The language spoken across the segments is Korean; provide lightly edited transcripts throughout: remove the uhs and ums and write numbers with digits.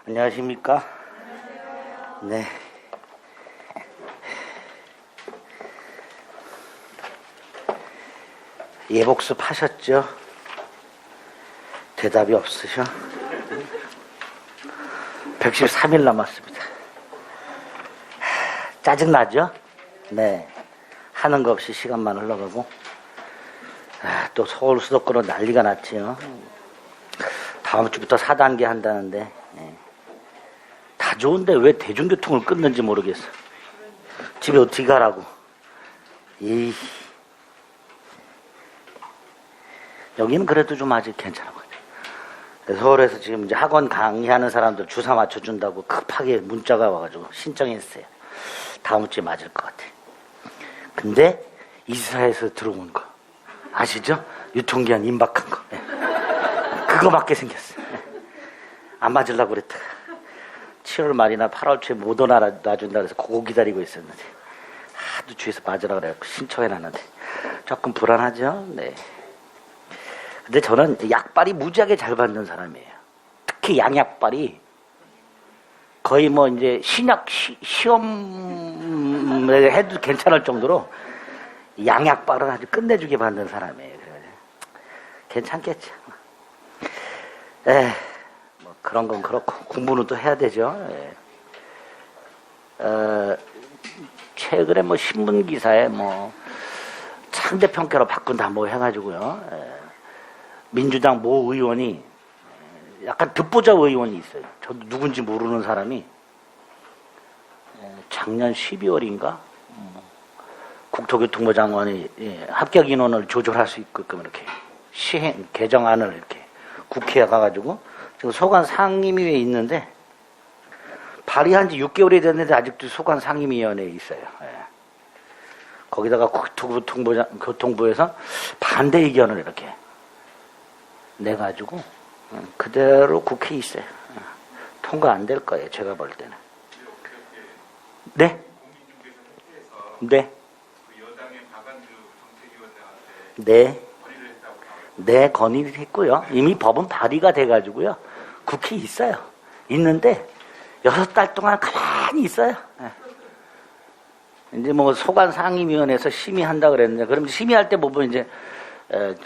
안녕하십니까? 네. 예복습 하셨죠? 대답이 없으셔? 113일 남았습니다. 짜증나죠? 네. 하는 거 없이 시간만 흘러가고. 또 서울 수도권은 난리가 났지요. 다음 주부터 4단계 한다는데. 다 좋은데 왜 대중교통을 끊는지 모르겠어. 집에 어떻게 가라고. 여기는 그래도 좀 아직 괜찮은 것 같아요. 서울에서 지금 이제 학원 강의하는 사람들 주사 맞춰준다고 급하게 문자가 와가지고 신청했어요. 다음 주에 맞을 것 같아요. 근데 이스라엘에서 들어온 거 아시죠? 유통기한 임박한 거. 그거 맞게 생겼어요. 안 맞으려고 그랬다가 7월 말이나 8월 초에 모더나 놔준다 그래서 그거 기다리고 있었는데 하도 주위에서 맞으라 그래갖고 신청해놨는데 조금 불안하죠? 네. 근데 저는 약발이 무지하게 잘 받는 사람이에요. 특히 양약발이 거의 뭐 이제 신약 시험에 해도 괜찮을 정도로 양약발은 아주 끝내주게 받는 사람이에요. 그래가지고 괜찮겠죠. 뭐 그런 건 그렇고 공부는 또 해야 되죠. 최근에 뭐 신문 기사에 뭐 상대평가로 바꾼다 뭐 해가지고요. 민주당 모 의원이 약간 듣보잡 의원이 있어요. 저도 누군지 모르는 사람이 작년 12월인가 국토교통부 장관이 합격 인원을 조절할 수 있게끔 이렇게 시행 개정안을 이렇게 국회에 가가지고 지금 소관 상임위에 있는데 발의한 지 6개월이 됐는데 아직도 소관 상임위원회에 있어요. 거기다가 국토교통부에서 반대 의견을 이렇게 내가지고 그대로 국회에 있어요. 통과 안 될 거예요. 제가 볼 때는. 네? 네? 네. 네, 건의를 했고요. 이미 법은 발의가 돼가지고요. 국회에 있어요. 있는데 6달 동안 가만히 있어요. 이제 뭐 소관 상임위원회에서 심의한다 그랬는데 그럼 심의할 때 보면 이제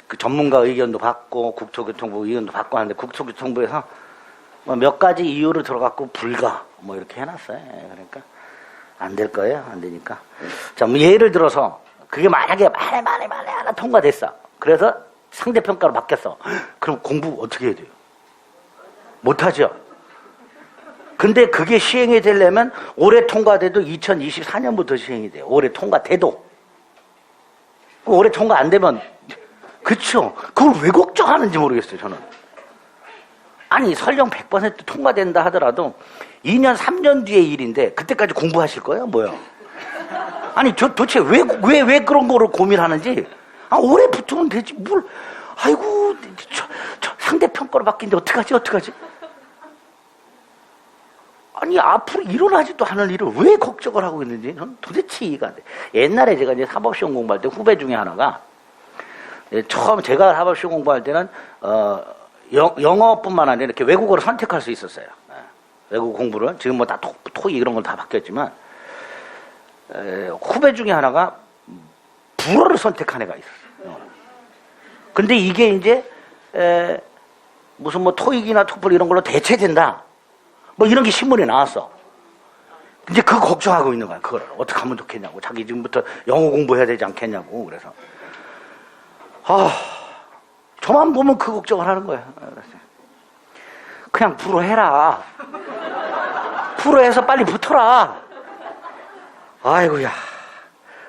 그 전문가 의견도 받고 국토교통부 의견도 받고 하는데 국토교통부에서 뭐 몇 가지 이유로 들어갔고 불가 뭐 이렇게 해놨어요. 그러니까 안 될 거예요. 안 되니까. 자, 뭐 예를 들어서 그게 만약에 만에 하나 통과됐어. 그래서 상대평가로 바뀌었어. 그럼 공부 어떻게 해야 돼요? 못하죠. 근데 그게 시행이 되려면 올해 통과돼도 2024년부터 시행이 돼요. 올해 통과돼도. 올해 통과 안 되면 그쵸. 그걸 왜 걱정하는지 모르겠어요, 저는. 아니, 설령 100% 통과된다 하더라도 2년, 3년 뒤의 일인데 그때까지 공부하실 거예요? 뭐요? 아니, 도대체 왜 그런 거를 고민하는지. 올해 붙으면 되지. 뭘. 아이고, 상대평가로 바뀐데 어떡하지? 아니, 앞으로 일어나지도 않을 일을 왜 걱정을 하고 있는지 저는 도대체 이해가 안 돼. 옛날에 제가 이제 사법시험 공부할 때 후배 중에 하나가 처음 제가 사법시험 공부할 때는 영어뿐만 아니라 이렇게 외국어를 선택할 수 있었어요. 외국 공부를 지금 뭐 다 토익 이런 걸 다 바뀌었지만 후배 중에 하나가 불어를 선택한 애가 있었어요. 근데 이게 이제 무슨 뭐 토익이나 토플 이런 걸로 대체된다. 뭐 이런 게 신문에 나왔어. 이제 그거 걱정하고 있는 거야. 그걸 어떻게 하면 좋겠냐고. 자기 지금부터 영어 공부해야 되지 않겠냐고. 그래서 저만 보면 그 걱정을 하는 거야. 그냥 불어해라. 불어해서 빨리 붙어라. 아이고야.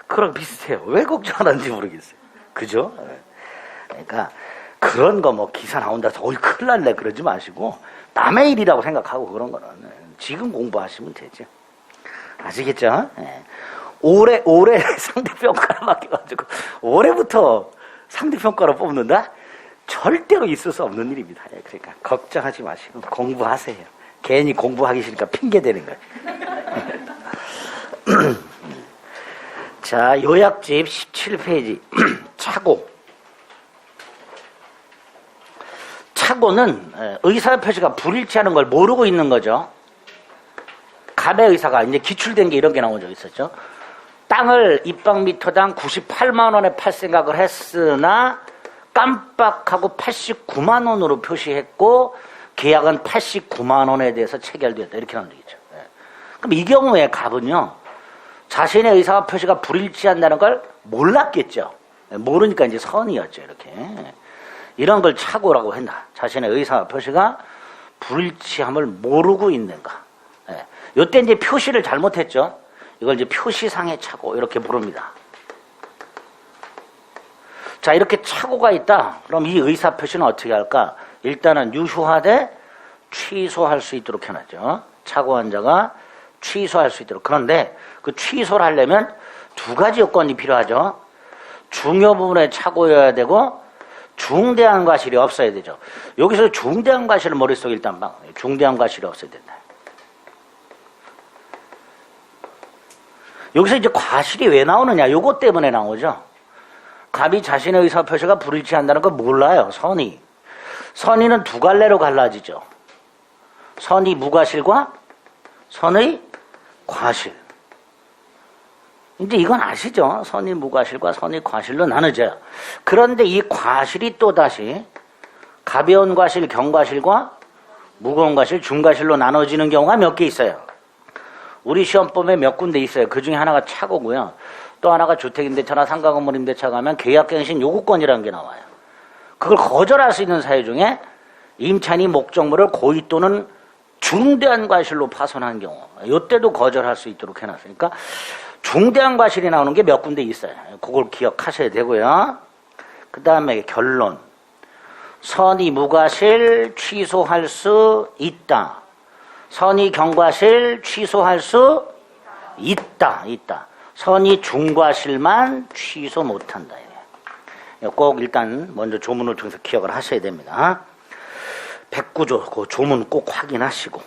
그랑 비슷해요. 왜 걱정하는지 모르겠어요. 그죠? 그러니까 그런 거 뭐 기사 나온다 해서 큰일 날래 그러지 마시고 남의 일이라고 생각하고 그런 거는 지금 공부하시면 되죠. 아시겠죠? 올해 상대평가를 맡겨가지고 올해부터 상대평가로 뽑는다? 절대로 있을 수 없는 일입니다. 그러니까 걱정하지 마시고 공부하세요. 괜히 공부하기 싫으니까 핑계 대는 거예요. 자, 요약집 17페이지. 차고 착오는 의사표시가 불일치하는 걸 모르고 있는 거죠. 갑의 의사가 이제 기출된 게 이런 게 나온 적 있었죠. 땅을 입방미터당 98만 원에 팔 생각을 했으나 깜빡하고 89만 원으로 표시했고 계약은 89만 원에 대해서 체결되었다. 이렇게 나온 적이죠. 그럼 이 경우에 갑은요. 자신의 의사 표시가 불일치한다는 걸 몰랐겠죠. 모르니까 이제 선이었죠. 이렇게. 이런 걸 착오라고 한다. 자신의 의사 표시가 불일치함을 모르고 있는가. 이때 이제 표시를 잘못했죠. 이걸 이제 표시상의 착오 이렇게 부릅니다. 자, 이렇게 착오가 있다. 그럼 이 의사 표시는 어떻게 할까? 일단은 유효하되 취소할 수 있도록 해놨죠. 착오한 자가 취소할 수 있도록. 그런데 그 취소를 하려면 두 가지 요건이 필요하죠. 중요 부분에 착오여야 되고 중대한 과실이 없어야 되죠. 여기서 중대한 과실을 머릿속에 일단 중대한 과실이 없어야 된다. 여기서 이제 과실이 왜 나오느냐? 요것 때문에 나오죠. 갑이 자신의 의사표시가 불일치한다는 거 몰라요. 선의는 두 갈래로 갈라지죠. 선의 무과실과 선의 과실. 이제 이건 아시죠? 선의 무과실과 선의 과실로 나누죠. 그런데 이 과실이 또다시 가벼운 과실, 경과실과 무거운 과실, 중과실로 나눠지는 경우가 몇 개 있어요. 우리 시험법에 몇 군데 있어요. 그 중에 하나가 착오고요. 또 하나가 주택임대차나 상가건물임대차 가면 계약갱신 요구권이라는 게 나와요. 그걸 거절할 수 있는 사유 중에 임차인이 목적물을 고의 또는 중대한 과실로 파손한 경우, 이때도 거절할 수 있도록 해놨으니까 중대한 과실이 나오는 게 몇 군데 있어요. 그걸 기억하셔야 되고요. 그 다음에 결론. 선의 무과실 취소할 수 있다. 선의 경과실 취소할 수 있다. 선의 중과실만 취소 못한다. 꼭 일단 먼저 조문을 통해서 기억을 하셔야 됩니다. 109조 그 조문 꼭 확인하시고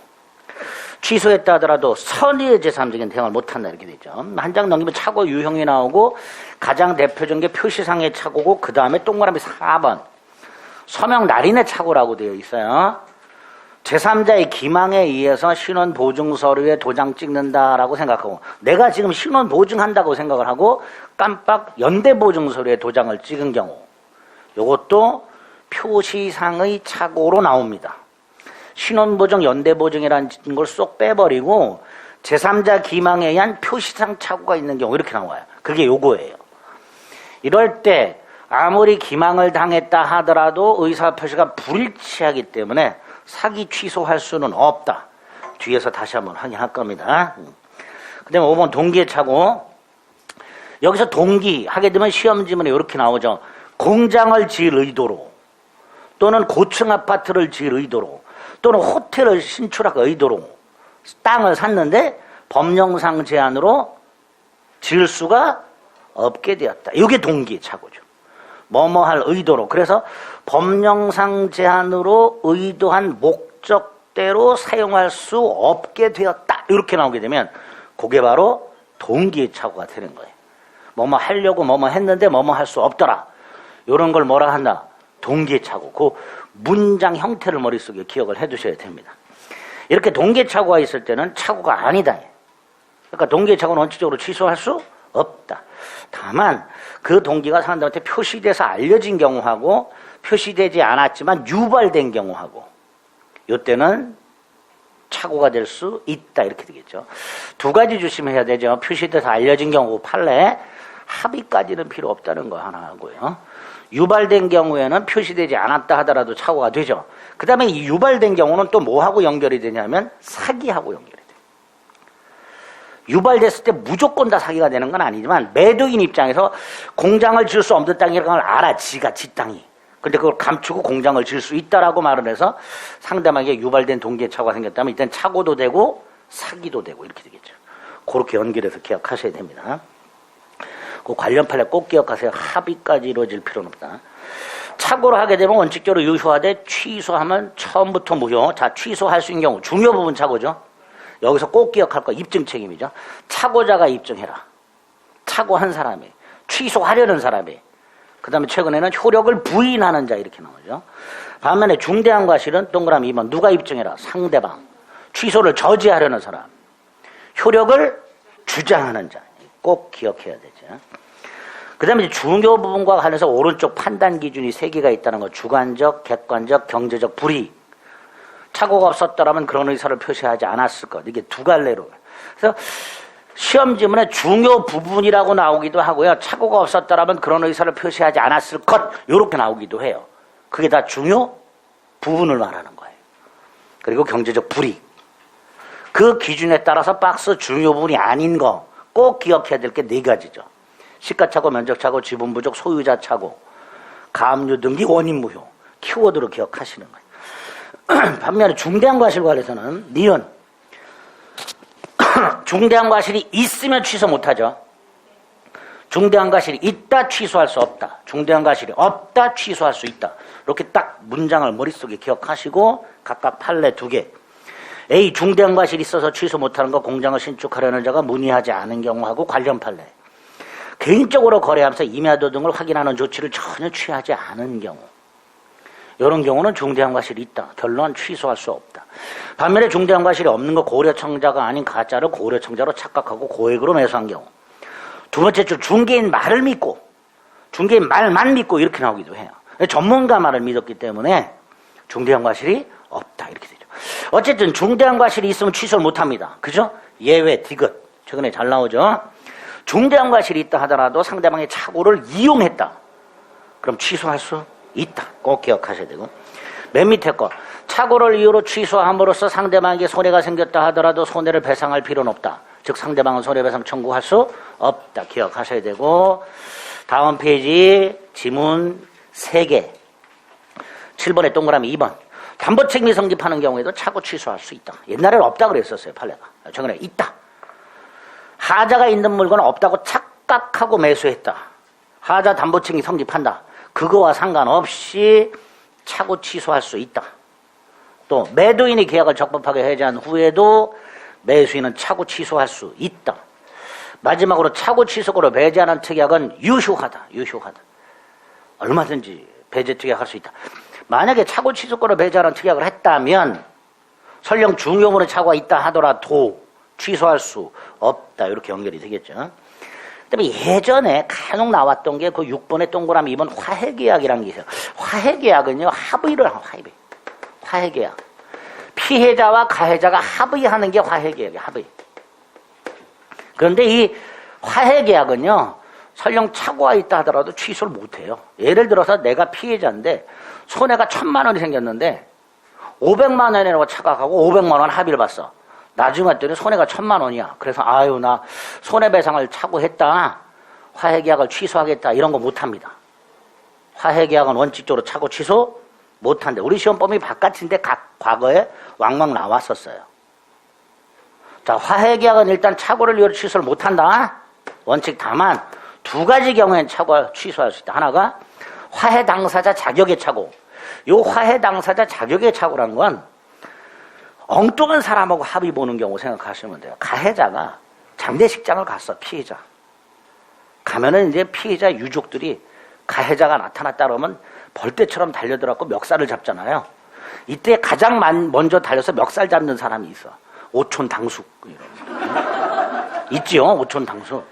취소했다 하더라도 선의의 제3적인 대응을 못한다 이렇게 되죠. 한 장 넘기면 착오 유형이 나오고 가장 대표적인 게 표시상의 착오고 그 다음에 동그라미 4번 서명 날인의 착오라고 되어 있어요. 제3자의 기망에 의해서 신원보증서류에 도장 찍는다라고 생각하고 내가 지금 신원보증한다고 생각을 하고 깜빡 연대보증서류에 도장을 찍은 경우 이것도 표시상의 착오로 나옵니다. 신원보증, 연대보증이라는 걸 쏙 빼버리고 제3자 기망에 의한 표시상 착오가 있는 경우 이렇게 나와요. 그게 요거예요. 이럴 때 아무리 기망을 당했다 하더라도 의사표시가 불일치하기 때문에 사기 취소할 수는 없다. 뒤에서 다시 한번 확인할 겁니다. 그 다음에 5번 동기의 착오. 여기서 동기 하게 되면 시험 지문에 이렇게 나오죠. 공장을 지을 의도로 또는 고층 아파트를 지을 의도로 또는 호텔을 신축할 의도로 땅을 샀는데 법령상 제한으로 지을 수가 없게 되었다. 이게 동기의 착오죠. 뭐뭐 할 의도로. 그래서 법령상 제한으로 의도한 목적대로 사용할 수 없게 되었다. 이렇게 나오게 되면 그게 바로 동기의 착오가 되는 거예요. 뭐뭐 하려고 뭐뭐 했는데 뭐뭐 할 수 없더라. 이런 걸 뭐라 한다? 동기의 착오. 그 문장 형태를 머릿속에 기억을 해 두셔야 됩니다. 이렇게 동기의 착오가 있을 때는 착오가 아니다. 그러니까 동기의 착오는 원칙적으로 취소할 수 없다. 다만 그 동기가 사람들한테 표시돼서 알려진 경우하고 표시되지 않았지만 유발된 경우하고 이때는 착오가 될 수 있다 이렇게 되겠죠. 두 가지 조심해야 되죠. 표시돼서 알려진 경우 판례 합의까지는 필요 없다는 거 하나 하고요. 유발된 경우에는 표시되지 않았다 하더라도 착오가 되죠. 그 다음에 이 유발된 경우는 또 뭐하고 연결이 되냐면 사기하고 연결이 돼요. 유발됐을 때 무조건 다 사기가 되는 건 아니지만 매도인 입장에서 공장을 지을 수 없는 땅이라는 걸 알아. 지가 지 땅이. 근데 그걸 감추고 공장을 지을 수 있다라고 말을 해서 상대방에게 유발된 동기의 착오가 생겼다면 이때는 착오도 되고 사기도 되고 이렇게 되겠죠. 그렇게 연결해서 기억하셔야 됩니다. 그 관련 판례 꼭 기억하세요. 합의까지 이루어질 필요는 없다. 착오를 하게 되면 원칙적으로 유효하되 취소하면 처음부터 무효. 자, 취소할 수 있는 경우 중요 부분 착오죠. 여기서 꼭 기억할 거 입증 책임이죠. 착오자가 입증해라. 착오한 사람이 취소하려는 사람이 그 다음에 최근에는 효력을 부인하는 자 이렇게 나오죠. 반면에 중대한 과실은 동그라미 2번 누가 입증해라? 상대방. 취소를 저지하려는 사람. 효력을 주장하는 자. 꼭 기억해야 되죠. 그 다음에 중요 부분과 관련해서 오른쪽 판단 기준이 3개가 있다는 거. 주관적, 객관적, 경제적 불이익. 착오가 없었더라면 그런 의사를 표시하지 않았을 것. 이게 두 갈래로. 그래서 시험 지문에 중요 부분이라고 나오기도 하고요. 착오가 없었더라면 그런 의사를 표시하지 않았을 것. 이렇게 나오기도 해요. 그게 다 중요 부분을 말하는 거예요. 그리고 경제적 불이익. 그 기준에 따라서 박스 중요 부분이 아닌 거 꼭 기억해야 될 게 4가지죠. 시가착오, 면적착오, 지분 부족, 소유자 착오, 가압류 등기, 원인 무효. 키워드로 기억하시는 거예요. 반면에 중대한 과실 관해서는 니은 중대한 과실이 있으면 취소 못하죠. 중대한 과실이 있다 취소할 수 없다. 중대한 과실이 없다 취소할 수 있다. 이렇게 딱 문장을 머릿속에 기억하시고 각각 판례 2개. A. 중대한 과실이 있어서 취소 못하는 거 공장을 신축하려는 자가 문의하지 않은 경우하고 관련 판례. 개인적으로 거래하면서 임야도 등을 확인하는 조치를 전혀 취하지 않은 경우. 이런 경우는 중대한 과실이 있다. 결론 취소할 수 없다. 반면에 중대한 과실이 없는 거 고려청자가 아닌 가짜를 고려청자로 착각하고 고액으로 매수한 경우. 두 번째 줄 중개인 말을 믿고 중개인 말만 믿고 이렇게 나오기도 해요. 전문가 말을 믿었기 때문에 중대한 과실이 없다 이렇게 되죠. 어쨌든 중대한 과실이 있으면 취소를 못합니다. 그죠? 예외 디귿 최근에 잘 나오죠. 중대한 과실이 있다 하더라도 상대방의 착오를 이용했다. 그럼 취소할 수 있다. 꼭 기억하셔야 되고. 맨 밑에 거 착오를 이유로 취소함으로써 상대방에게 손해가 생겼다 하더라도 손해를 배상할 필요는 없다. 즉 상대방은 손해배상 청구할 수 없다. 기억하셔야 되고. 다음 페이지 지문 3개 7번에 동그라미 2번 담보책임이 성립하는 경우에도 착오 취소할 수 있다. 옛날에는 없다 그랬었어요. 판례가. 최근에 있다. 하자가 있는 물건은 없다고 착각하고 매수했다. 하자 담보책임이 성립한다. 그거와 상관없이 착오 취소할 수 있다. 또 매도인이 계약을 적법하게 해제한 후에도 매수인은 착오 취소할 수 있다. 마지막으로 착오 취소로 배제하는 특약은 유효하다. 유효하다. 얼마든지 배제 특약할 수 있다. 만약에 착오 취소로 배제하는 특약을 했다면 설령 중요물에 착오가 있다 하더라도 취소할 수 없다. 이렇게 연결이 되겠죠. 그다음에 예전에 간혹 나왔던 게 그 6번의 동그라미 2번 화해계약이라는 게 있어요. 화해계약은요 합의를 하는 화해계약. 피해자와 가해자가 합의하는 게 화해계약이에요. 합의. 그런데 이 화해계약은요 설령 착오가 있다 하더라도 취소를 못해요. 예를 들어서 내가 피해자인데 손해가 1,000만 원이 생겼는데 500만 원이라고 착각하고 500만 원 합의를 봤어. 나중에 봤더니 손해가 1,000만 원이야. 그래서 아유 나 손해배상을 착오했다. 화해계약을 취소하겠다. 이런 거 못합니다. 화해계약은 원칙적으로 착오 취소 못한대. 우리 시험범위 바깥인데 과거에 왕왕 나왔었어요. 자, 화해계약은 일단 착오를 이유로 취소를 못한다. 원칙 다만 2가지 경우엔 착오를 취소할 수 있다. 하나가 화해 당사자 자격의 착오. 요 화해 당사자 자격의 착오란 건 엉뚱한 사람하고 합의 보는 경우 생각하시면 돼요. 가해자가 장례식장을 갔어. 피해자. 가면은 이제 피해자 유족들이 가해자가 나타났다 그러면 벌떼처럼 달려들어갖고 멱살을 잡잖아요. 이때 가장 먼저 달려서 멱살 잡는 사람이 있어. 오촌 당숙. 있지요? 오촌 당숙.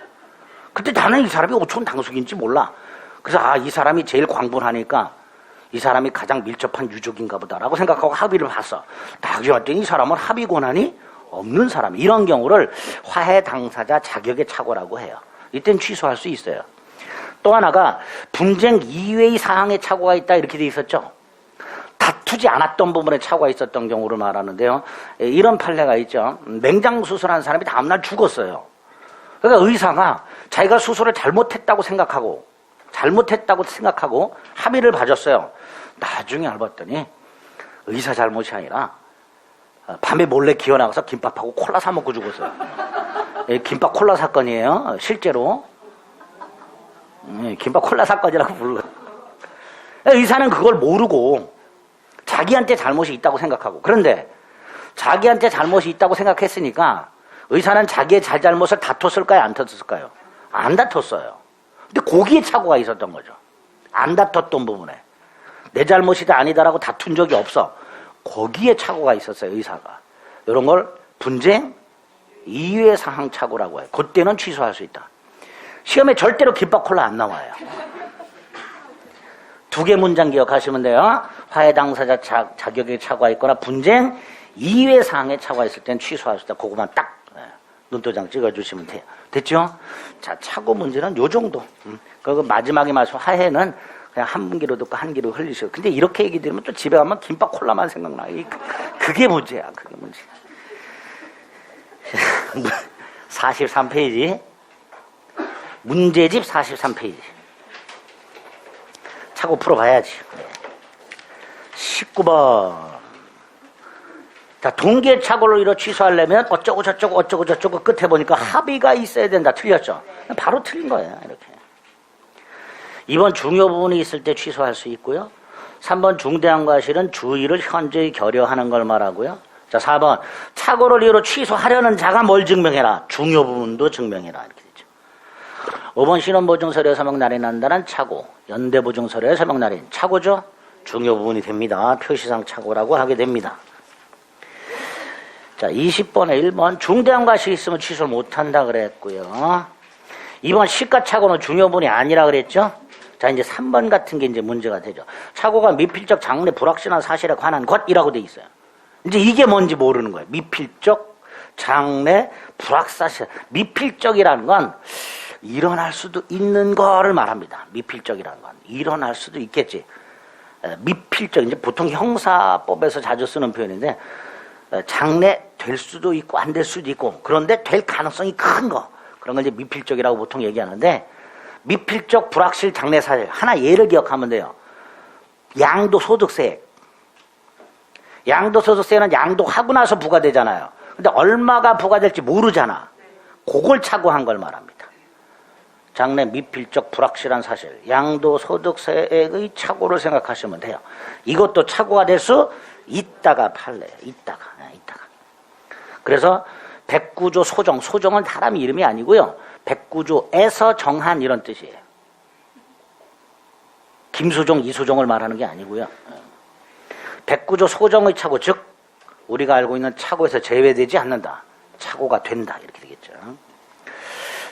그때 나는 이 사람이 오촌 당숙인지 몰라. 그래서 이 사람이 제일 광분하니까 이 사람이 가장 밀접한 유족인가 보다라고 생각하고 합의를 봤어. 나중에 봤더니 이 사람은 합의 권한이 없는 사람. 이런 경우를 화해 당사자 자격의 착오라고 해요. 이때는 취소할 수 있어요. 또 하나가 분쟁 이외의 사항에 착오가 있다 이렇게 돼 있었죠. 다투지 않았던 부분에 착오가 있었던 경우를 말하는데요. 이런 판례가 있죠. 맹장 수술한 사람이 다음날 죽었어요. 그러니까 의사가 자기가 수술을 잘못했다고 생각하고 합의를 봐줬어요. 나중에 알았더니 의사 잘못이 아니라 밤에 몰래 기어나가서 김밥하고 콜라 사 먹고 죽었어요. 김밥 콜라 사건이에요. 실제로. 김밥 콜라 사건이라고 부르고. 의사는 그걸 모르고 자기한테 잘못이 있다고 생각하고. 그런데 자기한테 잘못이 있다고 생각했으니까 의사는 자기의 잘잘못을 다퉜을까요? 안 다퉜을까요? 안 다퉜어요. 근데 거기에 착오가 있었던 거죠. 안 다퉜던 부분에 내 잘못이다 아니다라고 다툰 적이 없어. 거기에 착오가 있었어요. 의사가. 이런 걸 분쟁 이외 사항 착오라고 해요. 그때는 취소할 수 있다. 시험에 절대로 김밥 콜라 안 나와요. 두 개 문장 기억하시면 돼요. 화해 당사자 자격에 착오가 있거나 분쟁 이외 사항에 착오가 있을 땐 취소할 수 있다. 그거만 딱 눈도장 찍어주시면 돼요. 됐죠? 자, 착오 문제는 요 정도. 그리고 마지막에 말씀 화해는 그냥 한 분기로 듣고 한 기로 흘리시고. 근데 이렇게 얘기 드리면 또 집에 가면 김밥 콜라만 생각나. 그게 문제야. 그게 문제. 43페이지. 문제집 43페이지. 착오 풀어봐야지. 19번. 자, 동계 착오를 이뤄 취소하려면 어쩌고 저쩌고 끝에 보니까 합의가 있어야 된다. 틀렸죠? 바로 틀린 거예요. 이렇게. 2번 중요 부분이 있을 때 취소할 수 있고요. 3번 중대한 과실은 주의를 현저히 결여하는 걸 말하고요. 자, 4번 착오를 이유로 취소하려는 자가 뭘 증명해라. 중요 부분도 증명해라. 이렇게 되죠. 5번 신원보증서류에 서명 날인한다는 착오. 연대보증서류에 서명 날인. 착오죠? 중요 부분이 됩니다. 표시상 착오라고 하게 됩니다. 자, 20번에 1번 중대한 과실이 있으면 취소를 못한다 그랬고요. 2번 시가착오는 중요 부분이 아니라 그랬죠. 자, 이제 3번 같은 게 이제 문제가 되죠. 착오가 미필적 장래 불확실한 사실에 관한 것이라고 돼 있어요. 이제 이게 뭔지 모르는 거예요. 미필적 장래 불확사실. 미필적이라는 건 일어날 수도 있는 거를 말합니다. 미필적이라는 건 일어날 수도 있겠지. 미필적 이제 보통 형사법에서 자주 쓰는 표현인데 장래 될 수도 있고 안 될 수도 있고 그런데 될 가능성이 큰 거 그런 걸 이제 미필적이라고 보통 얘기하는데 미필적 불확실 장래 사실 하나 예를 기억하면 돼요. 양도소득세. 양도소득세는 양도하고 나서 부과되잖아요. 근데 얼마가 부과될지 모르잖아. 그걸 착오한 걸 말합니다. 장래 미필적 불확실한 사실 양도소득세액의 착오를 생각하시면 돼요. 이것도 착오가 될 수 있다가 판례. 있다가. 그래서 백구조 소정. 소정은 사람 이름이 아니고요. 백구조에서 정한 이런 뜻이에요. 김수종, 이수종을 말하는 게 아니고요. 백구조 소정의 착오, 즉 우리가 알고 있는 착오에서 제외되지 않는다. 착오가 된다. 이렇게 되겠죠.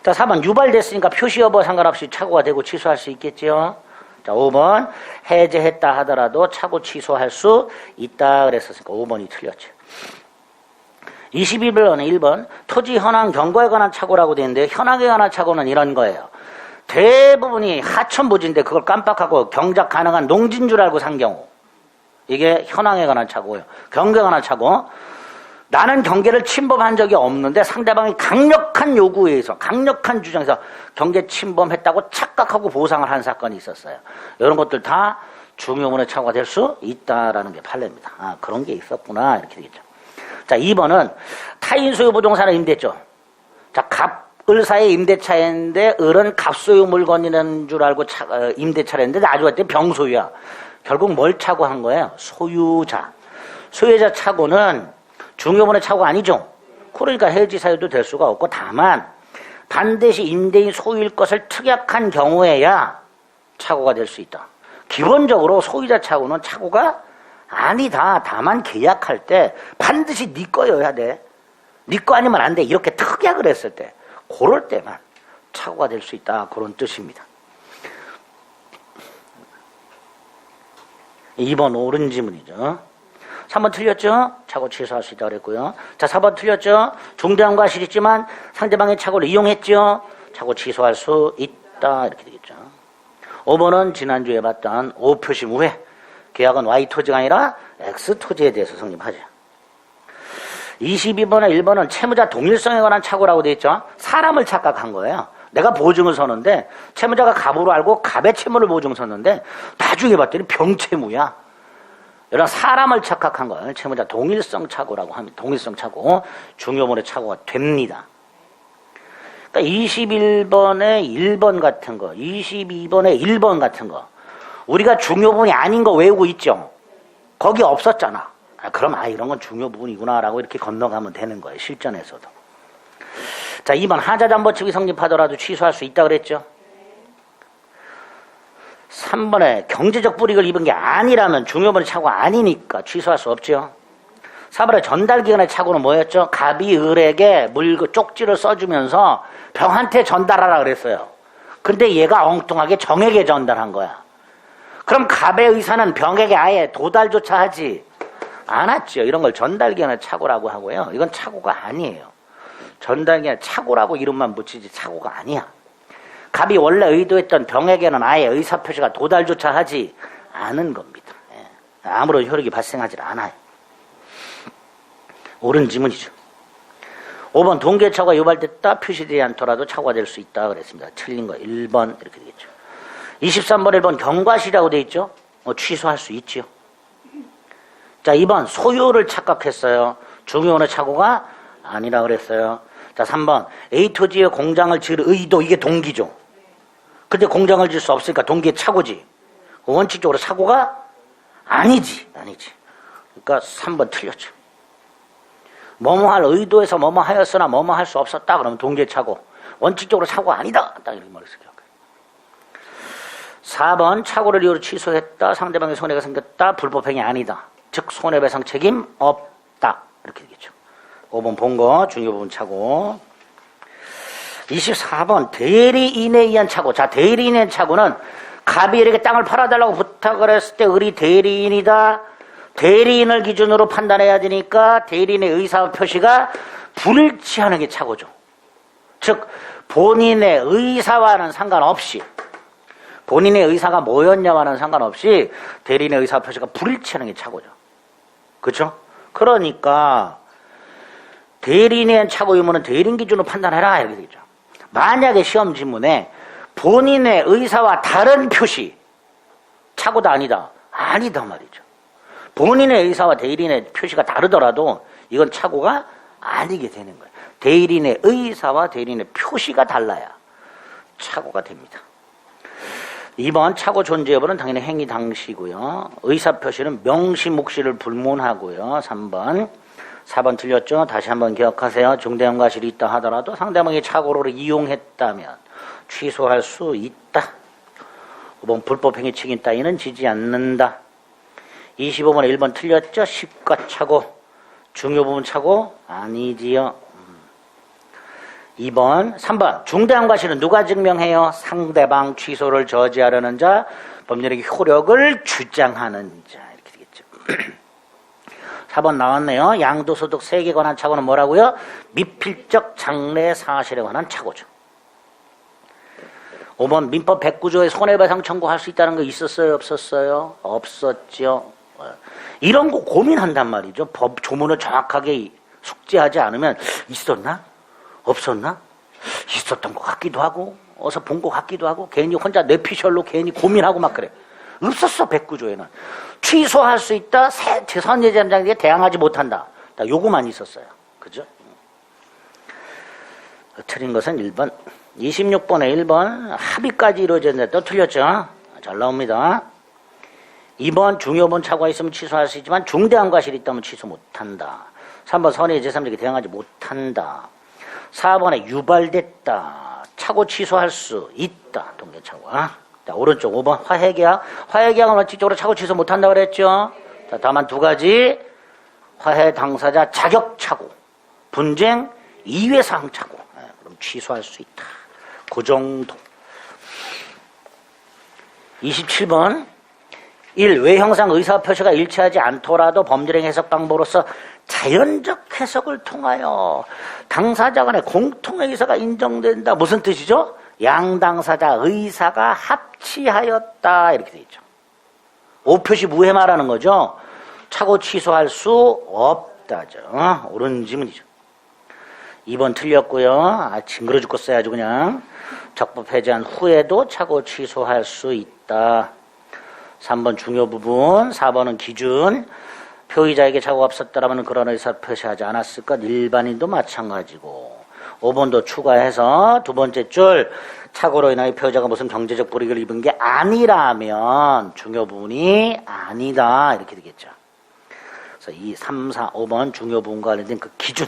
자, 4번 유발됐으니까 표시 여부 상관없이 착오가 되고 취소할 수 있겠죠. 자, 5번 해제했다 하더라도 착오 취소할 수 있다 그랬었으니까 5번이 틀렸죠. 22번에 1번 토지 현황 경과에 관한 착오라고 되어 있는데 현황에 관한 착오는 이런 거예요. 대부분이 하천부지인데 그걸 깜빡하고 경작 가능한 농지인 줄 알고 산 경우. 이게 현황에 관한 착오예요. 경계에 관한 착오. 나는 경계를 침범한 적이 없는데 상대방이 강력한 요구에 의해서 강력한 주장에서 경계 침범했다고 착각하고 보상을 한 사건이 있었어요. 이런 것들 다 중요문의 착오가 될 수 있다라는 게 판례입니다. 아, 그런 게 있었구나 이렇게 되겠죠. 자, 2번은 타인 소유 부동산을 임대했죠. 자, 을사의 임대차인데 을은 갑소유 물건이라는 줄 알고 임대차를 했는데 나중에 병소유야. 결국 뭘 착오한 거예요? 소유자. 소유자 착오는 중요문의 착오가 아니죠. 그러니까 해지 사유도 될 수가 없고 다만 반드시 임대인 소유일 것을 특약한 경우에야 착오가 될 수 있다. 기본적으로 소유자 착오는 착오가 아니다. 다만 계약할 때 반드시 네 거여야 돼. 네 거 아니면 안 돼. 이렇게 특약을 했을 때 그럴 때만 착오가 될 수 있다. 그런 뜻입니다. 2번 옳은 지문이죠. 3번 틀렸죠? 착오 취소할 수 있다고 그랬고요. 자, 4번 틀렸죠? 중대한 과실이 있지만 상대방의 착오를 이용했죠? 착오 취소할 수 있다. 이렇게 되겠죠. 5번은 지난주에 봤던 O 표시 무효. 계약은 Y 토지가 아니라 X 토지에 대해서 성립하죠. 22번에 1번은 채무자 동일성에 관한 착오라고 되어 있죠. 사람을 착각한 거예요. 내가 보증을 서는데 채무자가 갑으로 알고 갑의 채무를 보증 섰는데 나중에 봤더니 병채무야. 이런 사람을 착각한 거예요. 채무자 동일성 착오라고 합니다. 동일성 착오. 중요문의 착오가 됩니다. 그러니까 21번에 1번 같은 거, 22번에 1번 같은 거 우리가 중요 부분이 아닌 거 외우고 있죠. 거기 없었잖아. 그럼 이런 건 중요 부분이구나 라고 이렇게 건너가면 되는 거예요. 실전에서도. 자, 2번 하자담보칙이 성립하더라도 취소할 수 있다 그랬죠. 3번에 경제적 불이익을 입은 게 아니라면 중요한 착오가 아니니까 취소할 수 없죠. 4번에 전달기간의 착오는 뭐였죠? 갑이 을에게 쪽지를 써주면서 병한테 전달하라 그랬어요. 근데 얘가 엉뚱하게 정에게 전달한 거야. 그럼 갑의 의사는 병에게 아예 도달조차 하지 않았죠. 이런 걸 전달기간의 착오라고 하고요. 이건 착오가 아니에요. 전달기간의 착오라고 이름만 붙이지 착오가 아니야. 갑이 원래 의도했던 병에게는 아예 의사표시가 도달조차 하지 않은 겁니다. 아무런 효력이 발생하지 않아요. 옳은 지문이죠. 5번 동계착오가 유발됐다 표시되지 않더라도 착오가 될 수 있다 그랬습니다. 틀린 거 1번 이렇게 되겠죠. 23번 1번 경과시라고 돼 있죠. 취소할 수 있죠. 자 2번 소유를 착각했어요. 중요한 착오가 아니라 그랬어요. 자 3번 A 토지에 공장을 지을 의도 이게 동기죠. 근데 공장을 지을 수 없으니까 동기의 착오지. 원칙적으로 착오가 아니지. 그러니까 3번 틀렸죠. 뭐뭐 할 의도에서 뭐뭐 하였으나 뭐뭐 할 수 없었다 그러면 동기의 착오. 원칙적으로 착오가 아니다. 딱 이렇게 말했어요. 4번 착오를 이유로 취소했다. 상대방의 손해가 생겼다. 불법행위 아니다. 즉 손해배상 책임 없다. 이렇게 되겠죠. 5번 본 거 중요 부분 착오. 24번 대리인에 의한 착오. 자 대리인에 의한 착오는 갑이 이렇게 땅을 팔아달라고 부탁을 했을 때 을이 대리인이다. 대리인을 기준으로 판단해야 되니까 대리인의 의사 표시가 불일치하는 게 착오죠. 즉 본인의 의사와는 상관없이 본인의 의사가 뭐였냐와는 상관없이 대리인의 의사 표시가 불일치하는 게 착오죠. 그렇죠? 그러니까 대리인의 착오 유무는 대리인 기준으로 판단해라 이렇게 되죠. 만약에 시험 지문에 본인의 의사와 다른 표시 착오다 아니다 말이죠. 본인의 의사와 대리인의 표시가 다르더라도 이건 착오가 아니게 되는 거예요. 대리인의 의사와 대리인의 표시가 달라야 착오가 됩니다. 2번 착오 존재 여부는 당연히 행위 당시고요. 의사 표시는 명시 묵시를 불문하고요. 3번 4번 틀렸죠. 다시 한번 기억하세요. 중대한 과실이 있다 하더라도 상대방이 착오를 이용했다면 취소할 수 있다. 5번 불법행위 책임 따위는 지지 않는다. 25번에 1번 틀렸죠. 시가착오 중요 부분 착오 아니지요. 2번 3번 중대한 과실은 누가 증명해요? 상대방 취소를 저지하려는 자 법률의 효력을 주장하는 자 이렇게 되겠죠. 4번 나왔네요. 양도소득 세액에 관한 착오는 뭐라고요? 미필적 장래 사실에 관한 착오죠. 5번 민법 109조에 손해배상 청구할 수 있다는 거 있었어요? 없었어요? 없었죠. 이런 거 고민한단 말이죠. 법 조문을 정확하게 숙지하지 않으면 있었나? 없었나? 있었던 것 같기도 하고 어서 본 것 같기도 하고 괜히 혼자 뇌피셜로 괜히 고민하고 막 그래. 없었어. 109조에는. 취소할 수 있다. 선예전장에게 대항하지 못한다. 요거만 있었어요. 그죠? 틀린 것은 1번. 26번에 1번 합의까지 이루어졌는데 또 틀렸죠. 잘 나옵니다. 2번 중요본 착오가 있으면 취소할 수 있지만 중대한 과실이 있다면 취소 못한다. 3번 선의 제3자에게 대항하지 못한다. 4번에 유발됐다. 착오 취소할 수 있다. 동계착오. 자, 오른쪽 5번 화해계약. 화해계약은 원칙적으로 착오 취소 못한다고 그랬죠. 자, 다만 두 가지. 화해 당사자 자격 착오. 분쟁 이외사항 착오. 그럼 취소할 수 있다. 그 정도. 27번 1. 외형상 의사표시가 일치하지 않더라도 법률행 해석 방법으로서 자연적 해석을 통하여 당사자 간의 공통의 의사가 인정된다. 무슨 뜻이죠? 양당사자 의사가 합치하였다. 이렇게 되어 있죠. 오표시 무해 말하는 거죠. 착오 취소할 수 없다죠. 옳은 지문이죠. 2번 틀렸고요. 징그러 죽겠어요. 아주 그냥. 적법 해제한 후에도 착오 취소할 수 있다. 3번 중요 부분, 4번은 기준. 표의자에게 착오가 없었다라면 그런 의사 표시하지 않았을 것. 일반인도 마찬가지고. 5번도 추가해서 두 번째 줄 착오로 인하여 표의자가 무슨 경제적 불이익을 입은 게 아니라면 중요 부분이 아니다. 이렇게 되겠죠. 그래서 이 3, 4, 5번 중요 부분과 관련된 그 기준.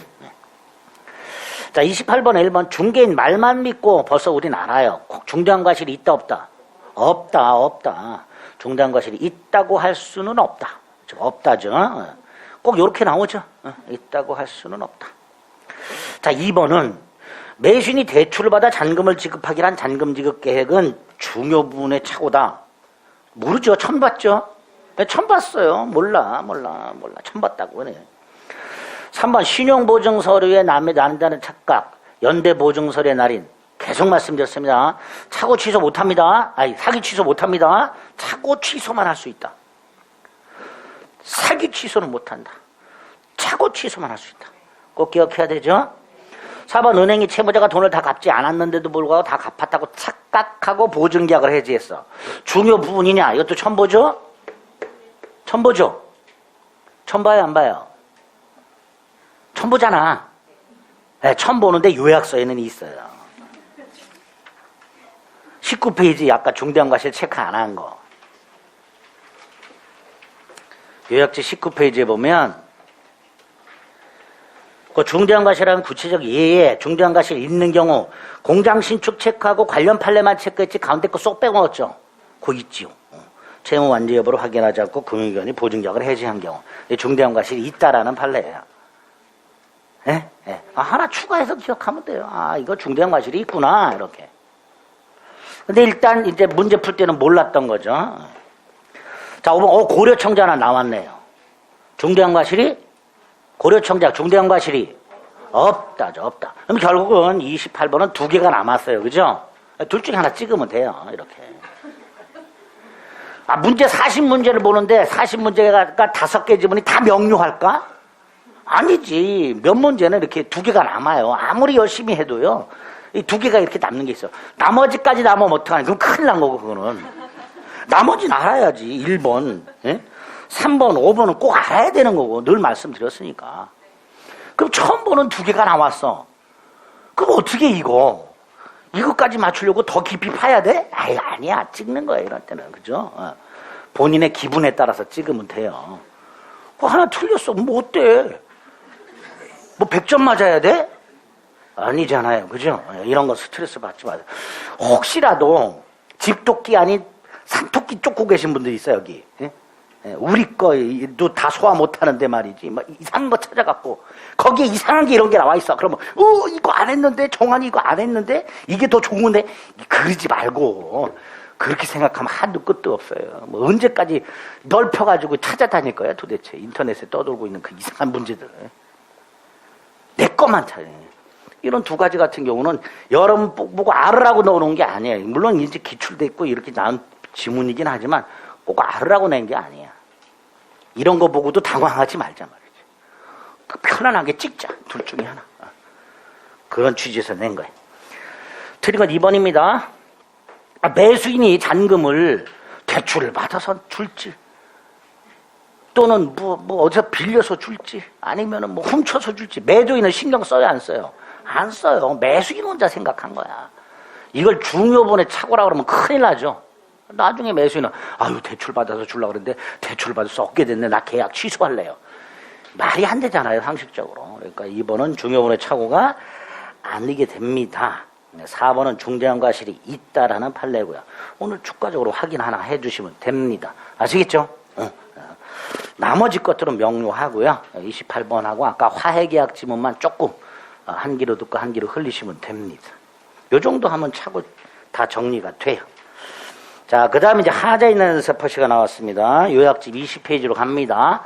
자, 28번에 1번 중개인 말만 믿고 벌써 우린 알아요. 중대한 과실이 있다 없다? 없다, 없다. 중대한 과실이 있다고 할 수는 없다. 없다죠. 꼭 이렇게 나오죠. 있다고 할 수는 없다. 자, 2번은 매수인이 대출을 받아 잔금을 지급하기로 한 잔금 지급 계획은 중요 부분의 착오다. 모르죠. 처음 봤죠. 처음 봤어요. 몰라. 처음 봤다고 그래. 3번 신용보증서류에 난다는 착각, 연대보증서류의 날인. 계속 말씀드렸습니다. 착오 취소 못합니다. 아니, 사기 취소 못합니다. 착오 취소만 할 수 있다. 사기 취소는 못한다. 착오 취소만 할 수 있다. 꼭 기억해야 되죠. 4번 은행이 채무자가 돈을 다 갚지 않았는데도 불구하고 다 갚았다고 착각하고 보증계약을 해지했어. 중요 부분이냐? 이것도 처음 보죠? 처음 보죠? 처음 봐요, 안 봐요? 처음 보잖아. 네, 처음 보는데 요약서에는 있어요. 19페이지 아까 중대한 과실 체크 안 한 거. 요약지 19페이지에 보면 그 중대한 과실은 구체적 예에 중대한 과실 있는 경우 공장 신축 체크하고 관련 판례만 체크했지 가운데 거 쏙 빼먹었죠. 그거 있지요. 채무 완료 여부를 확인하지 않고 금융기관이 보증계약을 해지한 경우 중대한 과실이 있다라는 판례예요. 예? 예. 아, 하나 추가해서 기억하면 돼요. 아, 이거 중대한 과실이 있구나 이렇게. 근데 일단 이제 문제 풀 때는 몰랐던 거죠. 자, 5번 고려청자 하나 나왔네요. 중대한 과실이 고려청자 중대한 과실이 없다죠. 없다. 그럼 결국은 28번은 2개가 남았어요. 그죠? 둘 중에 하나 찍으면 돼요. 이렇게. 아, 문제 40문제를 보는데 40문제가 5개 지문이 다 명료할까? 아니지. 몇 문제는 이렇게 2개가 남아요. 아무리 열심히 해도요. 이 2개가 이렇게 남는 게 있어. 나머지까지 남으면 어떡하냐. 그럼 큰일 난 거고, 그거는. 나머지는 알아야지. 1번. 예? 3번, 5번은 꼭 알아야 되는 거고. 늘 말씀드렸으니까. 그럼 처음 보는 2개가 나왔어. 그럼 어떻게 이거까지 맞추려고 더 깊이 파야 돼? 아이, 아니야. 찍는 거야, 이럴 때는. 그죠? 본인의 기분에 따라서 찍으면 돼요. 그거 하나 틀렸어. 뭐 어때? 뭐 100점 맞아야 돼? 아니잖아요. 그죠? 이런 거 스트레스 받지 마세요. 혹시라도 집토끼 아닌 산토끼 쫓고 계신 분들이 있어요, 여기. 예? 우리 거도 다 소화 못 하는데 말이지. 막 이상한 거 찾아갖고, 거기에 이상한 게 이런 게 나와 있어. 그러면, 이거 안 했는데, 정환이 이거 안 했는데, 이게 더 좋은데, 그러지 말고, 그렇게 생각하면 한도 끝도 없어요. 뭐 언제까지 넓혀가지고 찾아다닐 거야, 도대체. 인터넷에 떠돌고 있는 그 이상한 문제들. 내 것만 찾아요. 이런 2가지 같은 경우는 여러분 보고 알으라고 넣어놓은 게 아니에요. 물론 이제 기출돼 있고 이렇게 나온 지문이긴 하지만 꼭 알으라고 낸 게 아니야. 이런 거 보고도 당황하지 말자 말이지. 편안하게 찍자. 둘 중에 하나. 그런 취지에서 낸 거예요. 틀린 건 2번입니다. 매수인이 잔금을 대출을 받아서 줄지 또는 뭐 어디서 빌려서 줄지 아니면은 뭐 훔쳐서 줄지 매도인은 신경 써요, 안 써요? 안 써요. 매수인 혼자 생각한 거야. 이걸 중요분에 착오라 그러면 큰일 나죠. 나중에 매수인은 아유 대출 받아서 주려고 그랬는데 대출 받아서 얻게 됐네. 나 계약 취소할래요. 말이 안 되잖아요, 상식적으로. 그러니까 2번은 중요분의 착오가 아니게 됩니다. 4번은 중대한 과실이 있다라는 판례고요. 오늘 추가적으로 확인 하나 해주시면 됩니다. 아시겠죠? 나머지 것들은 명료하고요. 28번하고 아까 화해계약 지문만 조금 한 귀로 듣고 한 귀로 흘리시면 됩니다. 요 정도 하면 차고 다 정리가 돼요. 자, 그 다음에 이제 하자 있는 의사표시가 나왔습니다. 요약집 20페이지로 갑니다.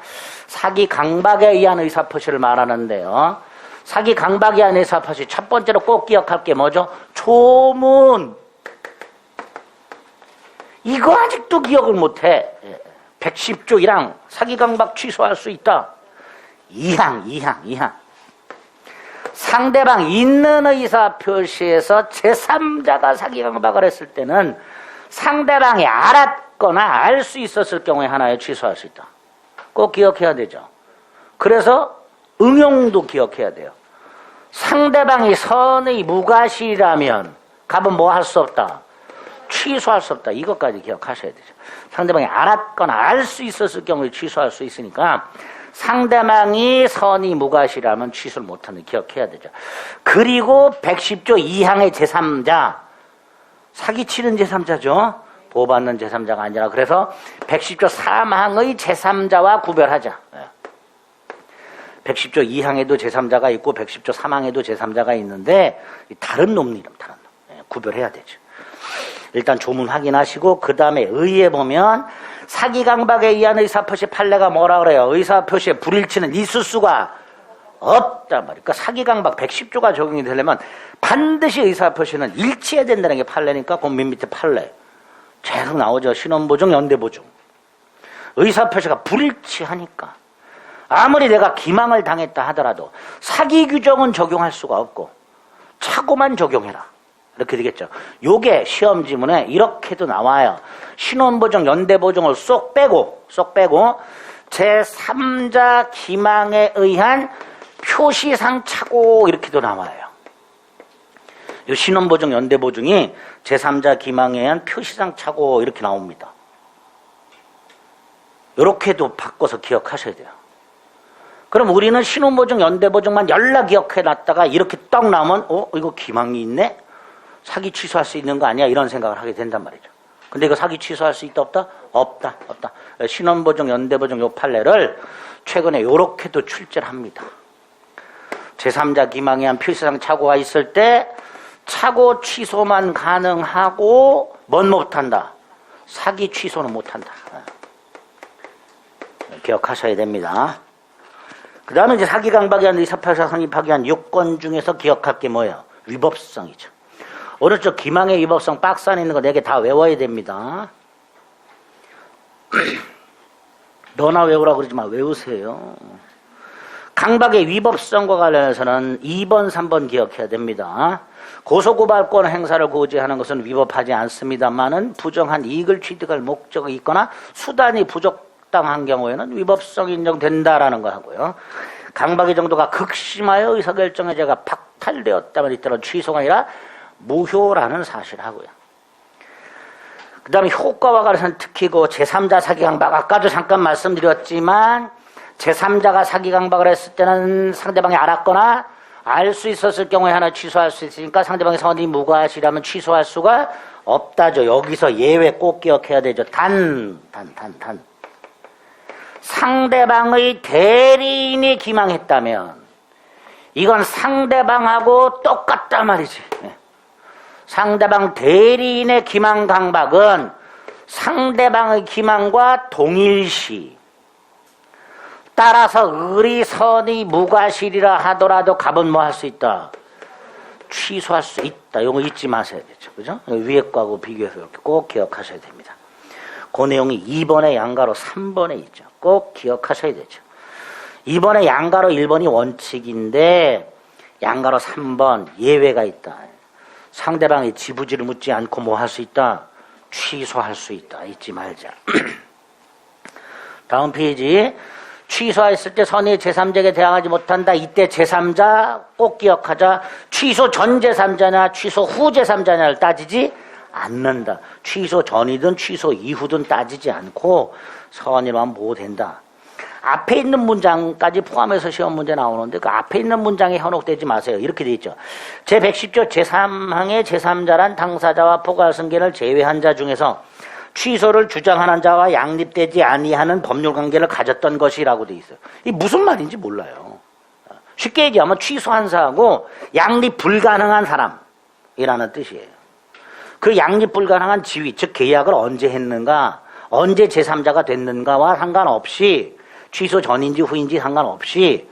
사기 강박에 의한 의사표시를 말하는데요. 사기 강박에 의한 의사표시 첫 번째로 꼭 기억할 게 뭐죠? 조문. 이거 아직도 기억을 못해. 110조 1항 사기 강박 취소할 수 있다. 2항 상대방 있는 의사표시에서 제3자가 사기 강박을 했을 때는 상대방이 알았거나 알 수 있었을 경우에 하나에 취소할 수 있다. 꼭 기억해야 되죠. 그래서 응용도 기억해야 돼요. 상대방이 선의 무과실이라면 갑은 뭐 할 수 없다. 취소할 수 없다. 이것까지 기억하셔야 되죠. 상대방이 알았거나 알 수 있었을 경우에 취소할 수 있으니까 상대방이 선의 무과실이라면 취소를 못하는 기억해야 되죠. 그리고 110조 2항의 제3자 사기치는 제3자죠. 보호받는 제3자가 아니라. 그래서 110조 3항의 제3자와 구별하자. 110조 2항에도 제3자가 있고 110조 3항에도 제3자가 있는데 다른 놈 이름 다른 놈. 구별해야 되죠. 일단 조문 확인하시고 그 다음에 의에 보면 사기강박에 의한 의사표시 판례가 뭐라 그래요? 의사표시에 불일치는 있을 수가 없단 말이에요. 그러니까 사기강박 110조가 적용이 되려면 반드시 의사표시는 일치해야 된다는 게 판례니까 그 밑에 판례 계속 나오죠. 신원보증, 연대보증. 의사표시가 불일치하니까 아무리 내가 기망을 당했다 하더라도 사기 규정은 적용할 수가 없고 착오만 적용해라. 이렇게 되겠죠. 요게 시험 지문에 이렇게도 나와요. 신원보증, 연대보증을 쏙 빼고 제3자 기망에 의한 표시상 착오 이렇게도 나와요. 요 신원보증, 연대보증이 제3자 기망에 의한 표시상 착오 이렇게 나옵니다. 요렇게도 바꿔서 기억하셔야 돼요. 그럼 우리는 신원보증, 연대보증만 연락 기억해 놨다가 이렇게 딱 나오면 이거 기망이 있네? 사기 취소할 수 있는 거 아니야? 이런 생각을 하게 된단 말이죠. 근데 이거 사기 취소할 수 있다 없다? 없다. 신원보증, 연대보증 요 판례를 최근에 요렇게도 출제를 합니다. 제3자 기망에 의한 표시상 착오가 있을 때 착오 취소만 가능하고 뭔 못한다? 사기 취소는 못한다. 기억하셔야 됩니다. 그 다음에 이제 사기강박에 의한 의사표시가 성립하기 위한 요건 중에서 기억할 게 뭐예요? 위법성이죠. 오른쪽 기망의 위법성 박스 안에 있는 거 4개 다 외워야 됩니다. 너나 외우라고 그러지 마. 외우세요. 강박의 위법성과 관련해서는 2번, 3번 기억해야 됩니다. 고소고발권 행사를 고지하는 것은 위법하지 않습니다만은 부정한 이익을 취득할 목적이 있거나 수단이 부적당한 경우에는 위법성이 인정된다라는 거 하고요. 강박의 정도가 극심하여 의사결정의 죄가 박탈되었다면 이때는 취소가 아니라 무효라는 사실하고요. 그 다음에 효과와 관련해서는 특히 그 제3자 사기강박 아까도 잠깐 말씀드렸지만 제3자가 사기강박을 했을 때는 상대방이 알았거나 알 수 있었을 경우에 하나 취소할 수 있으니까 상대방의 선이 무과실하면 취소할 수가 없다죠. 여기서 예외 꼭 기억해야 되죠. 단. 상대방의 대리인이 기망했다면 이건 상대방하고 똑같단 말이지. 상대방 대리인의 기망 강박은 상대방의 기망과 동일시. 따라서 의리선이 무과실이라 하더라도 갑은 뭐 할 수 있다? 취소할 수 있다. 이거 잊지 마셔야 되죠. 그죠? 위에 거하고 비교해서 이렇게 꼭 기억하셔야 됩니다. 그 내용이 2번의 양가로 3번에 있죠. 꼭 기억하셔야 되죠. 2번의 양가로 1번이 원칙인데 양가로 3번 예외가 있다. 상대방이 지부지를 묻지 않고 뭐 할 수 있다? 취소할 수 있다. 잊지 말자. 다음 페이지. 취소했을 때 선의 제3자에게 대항하지 못한다. 이때 제3자 꼭 기억하자. 취소 전 제3자냐 취소 후 제3자냐를 따지지 않는다. 취소 전이든 취소 이후든 따지지 않고 선의로만 보호된다. 앞에 있는 문장까지 포함해서 시험 문제 나오는데 그 앞에 있는 문장에 현혹되지 마세요. 이렇게 돼 있죠. 제110조 제3항의 제3자란 당사자와 포괄승계를 제외한 자 중에서 취소를 주장하는 자와 양립되지 아니하는 법률관계를 가졌던 것이라고 돼 있어요. 이게 무슨 말인지 몰라요. 쉽게 얘기하면 취소한 사하고 양립 불가능한 사람이라는 뜻이에요. 그 양립 불가능한 지위, 즉 계약을 언제 했는가, 언제 제3자가 됐는가와 상관없이 취소 전인지 후인지 상관없이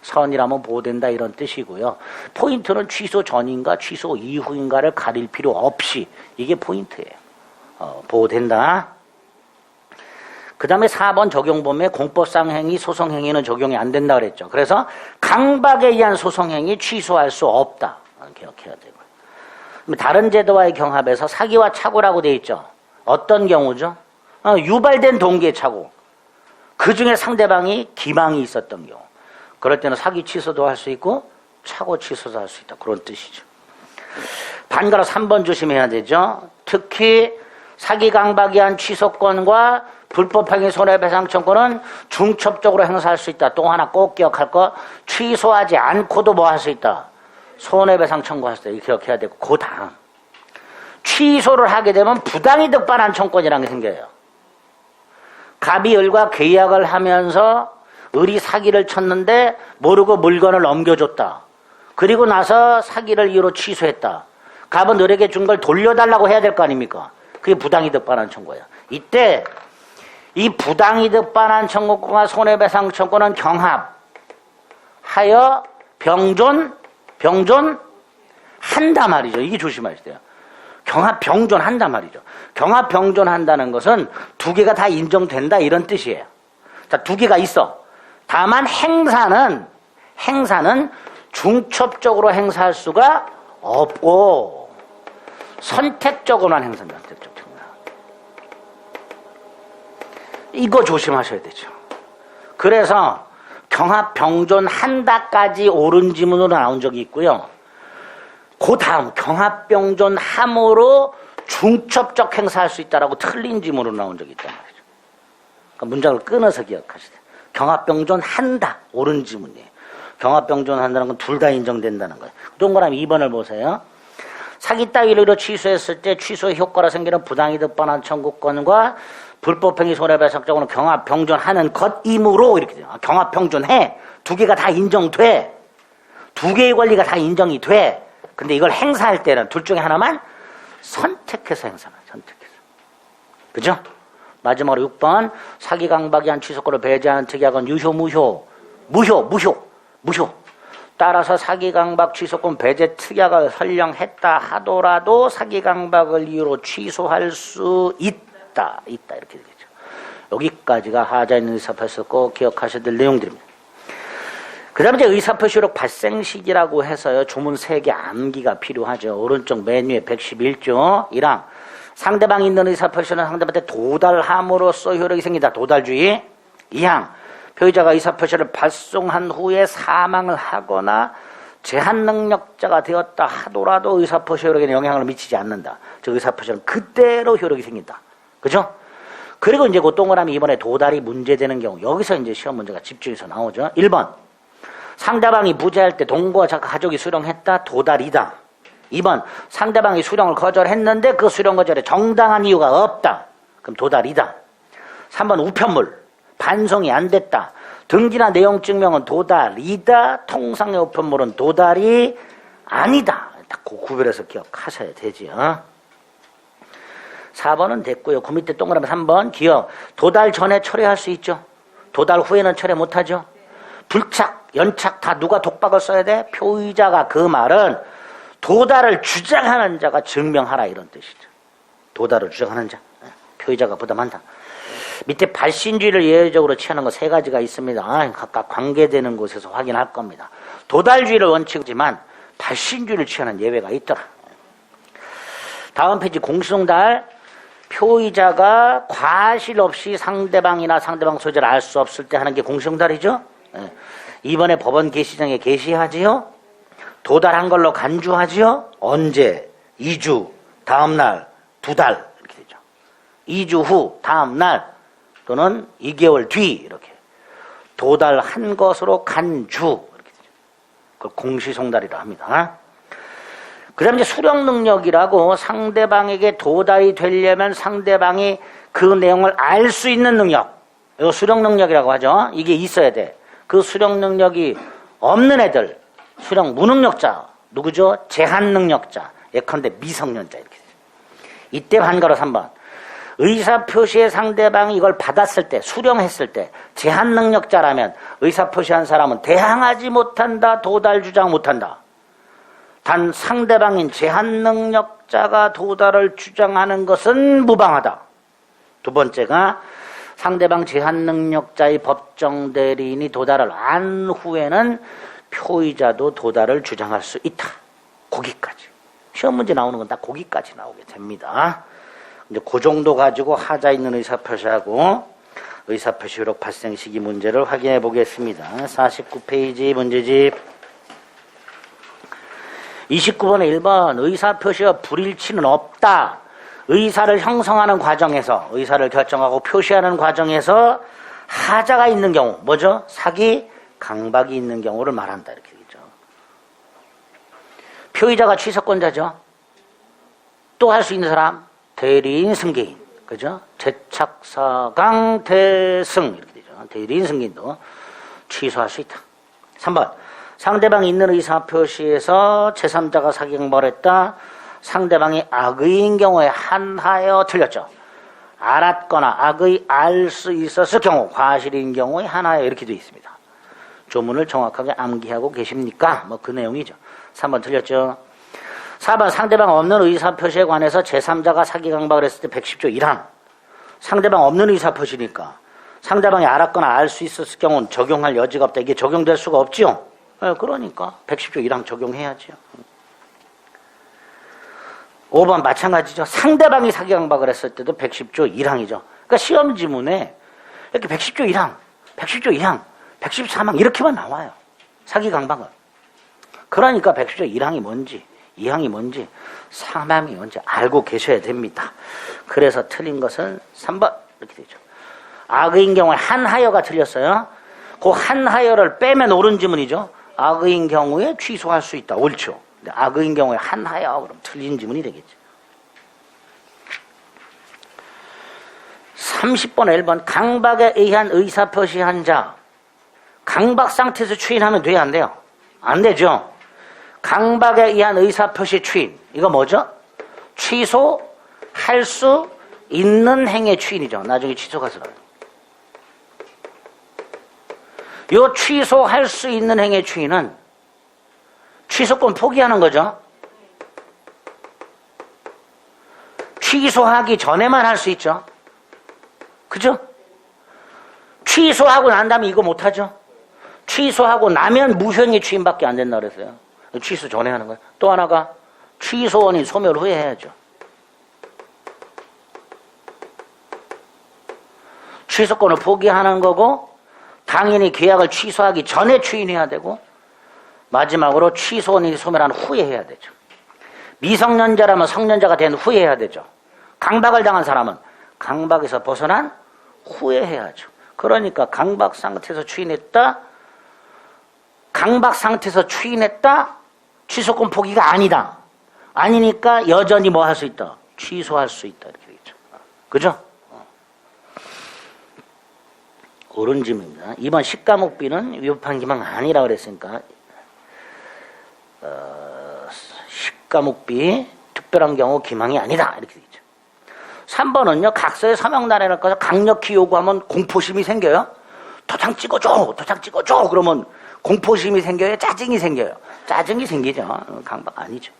선이라면 보호된다 이런 뜻이고요. 포인트는 취소 전인가 취소 이후인가를 가릴 필요 없이 이게 포인트예요. 보호된다. 그 다음에 4번 적용범위에 공법상 행위, 소송행위는 적용이 안 된다 그랬죠. 그래서 강박에 의한 소송행위 취소할 수 없다. 기억해야 되고요. 다른 제도와의 경합에서 사기와 착오라고 돼 있죠. 어떤 경우죠? 유발된 동기의 착오. 그 중에 상대방이 기망이 있었던 경우. 그럴 때는 사기 취소도 할 수 있고 착오 취소도 할 수 있다. 그런 뜻이죠. 반가로 3번 조심해야 되죠. 특히 사기 강박에 의한 취소권과 불법행위 손해배상 청구는 중첩적으로 행사할 수 있다. 또 하나 꼭 기억할 거 취소하지 않고도 뭐 할 수 있다. 손해배상 청구할 수 있다. 이렇게 기억해야 되고 그 다음 취소를 하게 되면 부당이득 반환 청구권이라는 게 생겨요. 갑이 을과 계약을 하면서 을이 사기를 쳤는데 모르고 물건을 넘겨줬다. 그리고 나서 사기를 이유로 취소했다. 갑은 을에게 준 걸 돌려달라고 해야 될 거 아닙니까? 그게 부당이득 반환 청구예요. 이때 이 부당이득 반환 청구권과 손해배상 청구는 경합하여 병존한다 말이죠. 이게 조심하셔야 돼요. 경합 병존한다 말이죠. 경합 병존한다는 것은 두 개가 다 인정된다 이런 뜻이에요. 자, 두 개가 있어. 다만 행사는 중첩적으로 행사할 수가 없고 선택적으로만 행사한다. 이거 조심하셔야 되죠. 그래서 경합 병존한다까지 옳은 지문으로 나온 적이 있고요. 그 다음 경합 병존함으로 중첩적 행사할 수 있다라고 틀린 지문으로 나온 적이 있단 말이죠. 그러니까 문장을 끊어서 기억하셔야 돼요. 경합 병존한다 옳은 지문이에요. 경합 병존한다는 건 둘 다 인정된다는 거예요. 동그라미 2번을 보세요. 사기 따위로 취소했을 때 취소의 효과로 생기는 부당이득 반환 청구권과 불법행위 손해배상적으로는 경합 병존하는 것이므로 이렇게 돼요. 경합 병존해. 두 개가 다 인정돼. 두 개의 권리가 다 인정이 돼. 근데 이걸 행사할 때는 둘 중에 하나만 선택해서 행사만 선택해서. 그죠? 마지막으로 6번 사기 강박이 한 취소권을 배제하는 특약은 유효 무효. 따라서 사기 강박 취소권 배제 특약을 설령했다 하더라도 사기 강박을 이유로 취소할 수 있다 이렇게 되겠죠. 여기까지가 하자 있는 의사표시에서 꼭 기억하셔야 될 내용들입니다. 그 다음에 이제 의사표시록 발생 시기라고 해서요. 조문 3개 암기가 필요하죠. 오른쪽 맨 위에 111조 1항 상대방이 있는 의사표시는 상대방한테 도달함으로써 효력이 생긴다. 도달주의. 2항 표의자가 의사표시를 발송한 후에 사망을 하거나 제한능력자가 되었다 하더라도 의사표시 효력에 영향을 미치지 않는다. 즉 의사표시는 그대로 효력이 생긴다. 그죠? 그리고 이제 그 동그라미 이번에 도달이 문제되는 경우 여기서 이제 시험 문제가 집중해서 나오죠. 1번 상대방이 무죄할 때 동거와 가족이 수령했다. 도달이다. 2번 상대방이 수령을 거절했는데 그 수령 거절에 정당한 이유가 없다. 그럼 도달이다. 3번 우편물 반송이 안 됐다. 등기나 내용 증명은 도달이다. 통상의 우편물은 도달이 아니다. 딱 그 구별해서 기억하셔야 되지요. 4번은 됐고요. 그 밑에 동그라미 3번 기억. 도달 전에 철회할 수 있죠. 도달 후에는 철회 못하죠. 불착, 연착 다 누가 독박을 써야 돼? 표의자가. 그 말은 도달을 주장하는 자가 증명하라 이런 뜻이죠. 도달을 주장하는 자. 표의자가 부담한다. 밑에 발신주의를 예외적으로 취하는 거 3가지가 있습니다. 각각 관계되는 곳에서 확인할 겁니다. 도달주의를 원칙이지만 발신주의를 취하는 예외가 있더라. 다음 페이지 공시송달. 표의자가 과실 없이 상대방이나 상대방 소재를 알 수 없을 때 하는 게 공시송달이죠. 이번에 법원 게시장에 게시하지요. 도달한 걸로 간주하지요. 언제? 2주, 다음날, 2달 이렇게 되죠. 2주 후, 다음날 또는 2개월 뒤 이렇게 도달한 것으로 간주 이렇게 되죠. 그걸 공시송달이라 합니다. 그 다음에 이제 수령 능력이라고 상대방에게 도달이 되려면 상대방이 그 내용을 알 수 있는 능력, 이거 수령 능력이라고 하죠. 이게 있어야 돼. 그 수령 능력이 없는 애들, 수령 무능력자, 누구죠? 제한 능력자, 예컨대 미성년자 이렇게 되죠. 이때 반가로 3번. 의사표시의 상대방이 이걸 받았을 때, 수령했을 때 제한 능력자라면 의사표시한 사람은 대항하지 못한다, 도달 주장 못한다. 단 상대방인 제한 능력자가 도달을 주장하는 것은 무방하다. 두 번째가 상대방 제한 능력자의 법정 대리인이 도달을 안 후에는 표의자도 도달을 주장할 수 있다. 거기까지. 시험 문제 나오는 건 딱 거기까지 나오게 됩니다. 이제 그 정도 가지고 하자 있는 의사표시하고 의사표시록 발생 시기 문제를 확인해 보겠습니다. 49페이지 문제집 29번에 1번 의사표시와 불일치는 없다. 의사를 형성하는 과정에서 의사를 결정하고 표시하는 과정에서 하자가 있는 경우 뭐죠? 사기, 강박이 있는 경우를 말한다 이렇게 되죠. 표의자가 취소권자죠. 또 할 수 있는 사람 대리인 승계인, 그죠? 제착사강 대승 이렇게 되죠. 대리인 승계인도 취소할 수 있다. 3번 상대방이 있는 의사표시에서 제3자가 사기강박을 했다. 상대방이 악의인 경우에 한하여 틀렸죠. 알았거나 악의 알 수 있었을 경우, 과실인 경우에 한하여 이렇게 되어 있습니다. 조문을 정확하게 암기하고 계십니까? 뭐 그 내용이죠. 3번 틀렸죠. 4번 상대방 없는 의사표시에 관해서 제3자가 사기강박을 했을 때 110조 1항. 상대방 없는 의사표시니까 상대방이 알았거나 알 수 있었을 경우는 적용할 여지가 없다. 이게 적용될 수가 없죠. 그러니까 110조 1항 적용해야죠. 5번 마찬가지죠. 상대방이 사기강박을 했을 때도 110조 1항이죠. 그러니까 시험 지문에 이렇게 110조 1항, 110조 2항, 114항 이렇게만 나와요. 사기강박은. 그러니까 110조 1항이 뭔지 2항이 뭔지 3항이 뭔지 알고 계셔야 됩니다. 그래서 틀린 것은 3번 이렇게 되죠. 악의인 경우에 한하여가 틀렸어요. 그 한하여를 빼면 옳은 지문이죠. 악의인 경우에 취소할 수 있다. 옳죠. 악의인 경우에 한하여 그럼 틀린 지문이 되겠죠. 30번 1번 강박에 의한 의사표시한 자 강박 상태에서 추인하면 돼요? 안 돼요? 안 되죠. 강박에 의한 의사표시 추인 이거 뭐죠? 취소할 수 있는 행위의 추인이죠. 나중에 취소가 들어요. 요 취소할 수 있는 행위의 추인은 취소권 포기하는 거죠. 취소하기 전에만 할 수 있죠. 그죠? 취소하고 난 다음에 이거 못하죠. 취소하고 나면 무효행위 추인밖에 안 된다 그랬어요. 취소 전에 하는 거예요. 또 하나가 취소원이 소멸 후에 해야죠. 취소권을 포기하는 거고 당연히 계약을 취소하기 전에 추인해야 되고 마지막으로 취소원이 소멸한 후에 해야 되죠. 미성년자라면 성년자가 된 후에 해야 되죠. 강박을 당한 사람은 강박에서 벗어난 후에 해야죠. 그러니까 강박 상태에서 추인했다. 강박 상태에서 추인했다. 취소권 포기가 아니다. 아니니까 여전히 뭐 할 수 있다. 취소할 수 있다. 이렇게 되겠죠. 그죠? 옳은 질문입니다. 2번 식과목비는 위법한 기망 아니라 그랬으니까 식과목비 특별한 경우 기망이 아니다. 이렇게 되죠. 3번은요. 각서에 서명 날해놓고 강력히 요구하면 공포심이 생겨요. 도장 찍어줘. 도장 찍어줘. 그러면 공포심이 생겨요? 짜증이 생겨요? 짜증이 생기죠. 강박 아니죠.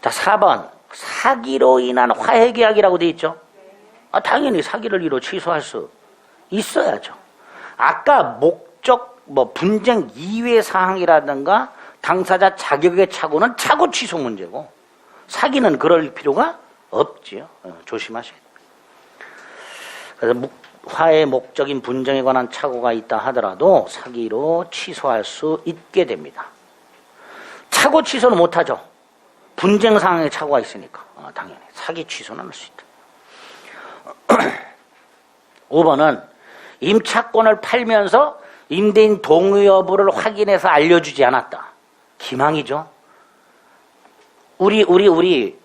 자, 4번. 사기로 인한 화해계약이라고 돼 있죠. 당연히 사기를 이루 취소할 수 있어야죠. 아까 목적, 분쟁 이외 사항이라든가 당사자 자격의 착오는 착오 취소 문제고 사기는 그럴 필요가 없지요. 조심하셔야 돼요. 그래서 화해 목적인 분쟁에 관한 착오가 있다 하더라도 사기로 취소할 수 있게 됩니다. 착오 취소는 못하죠. 분쟁 상황에 착오가 있으니까 당연히 사기 취소는 할 수 있다. 5번은 임차권을 팔면서 임대인 동의 여부를 확인해서 알려주지 않았다. 기망이죠. 우리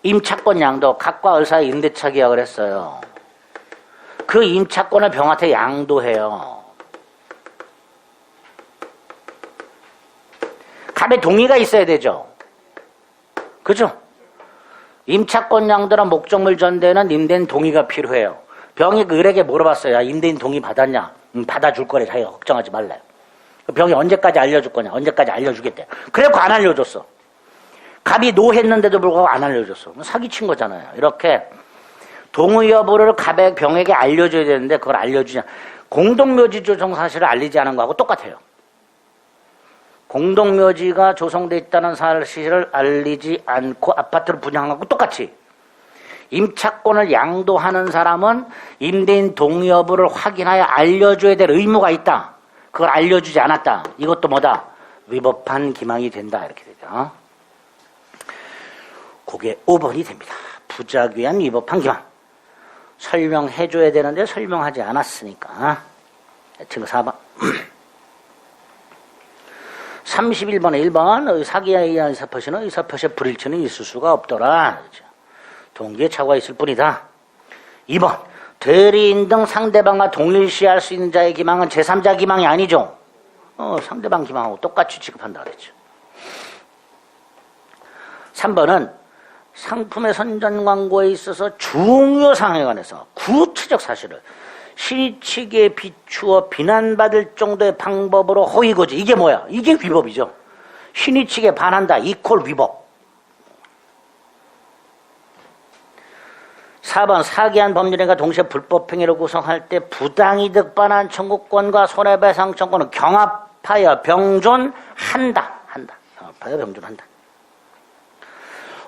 임차권 양도 각과 을사의 임대차 계약을 했어요. 그 임차권을 병한테 양도해요. 갑의 동의가 있어야 되죠. 그죠? 임차권 양도나 목적물 전대는 임대인 동의가 필요해요. 병이 그 을에게 물어봤어요. 야, 임대인 동의 받았냐? 받아줄 거래. 자기가 걱정하지 말래요. 병이 언제까지 알려줄 거냐? 언제까지 알려주겠대. 그래갖고 안 알려줬어. 갑이 노했는데도 불구하고 안 알려줬어. 사기친 거잖아요. 이렇게 동의 여부를 갑의 병에게 알려줘야 되는데 그걸 알려주냐. 공동묘지 조성 사실을 알리지 않은 거하고 똑같아요. 공동묘지가 조성돼 있다는 사실을 알리지 않고 아파트를 분양한 거하고 똑같이 임차권을 양도하는 사람은 임대인 동의 여부를 확인하여 알려줘야 될 의무가 있다. 그걸 알려주지 않았다. 이것도 뭐다? 위법한 기망이 된다. 이렇게 되죠. 그게 5번이 됩니다. 부작위한 위법한 기망. 설명해줘야 되는데 설명하지 않았으니까. 친구 4번. 31번에 1번 사기에 의한 의사표시는 의사표시의 불일치는 있을 수가 없더라. 동기에 착오가 있을 뿐이다. 2번 대리인 등 상대방과 동일시할 수 있는 자의 기망은 제3자 기망이 아니죠. 상대방 기망하고 똑같이 취급한다 그랬죠. 3번은 상품의 선전 광고에 있어서 중요 사항에 관해서 구체적 사실을 실측에 비추어 비난받을 정도의 방법으로 허위고지. 이게 뭐야? 이게 위법이죠. 신의 측에 반한다. 이퀄 위법. 4번 사기한 법률행위가 동시에 불법행위를 구성할 때 부당이득 반환 청구권과 손해배상 청구는 경합하여 병존한다. 경합하여 병존한다.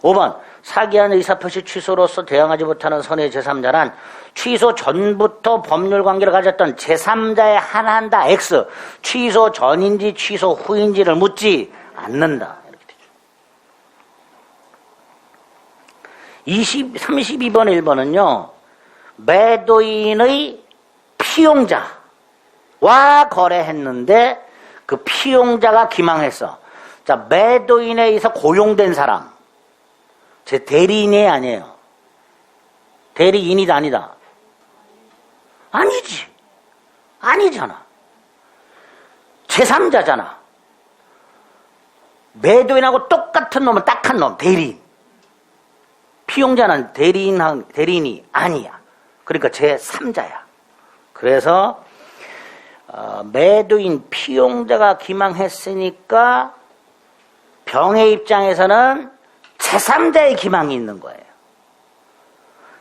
5번 사기한 의사표시 취소로서 대항하지 못하는 선의 제3자란 취소 전부터 법률관계를 가졌던 제3자에 한한다. X. 취소 전인지 취소 후인지를 묻지 않는다. 이렇게 되죠. 32번의 1번은요. 매도인의 피용자와 거래했는데 그 피용자가 기망했어. 자, 매도인에 의해서 고용된 사람. 제 대리인이 아니에요. 대리인이다 아니다. 아니지. 아니잖아. 제3자잖아. 매도인하고 똑같은 놈은 딱 한 놈, 대리인. 피용자는 대리인이 아니야. 그러니까 제3자야. 그래서 매도인 피용자가 기망했으니까 병의 입장에서는 제3자의 기망이 있는 거예요.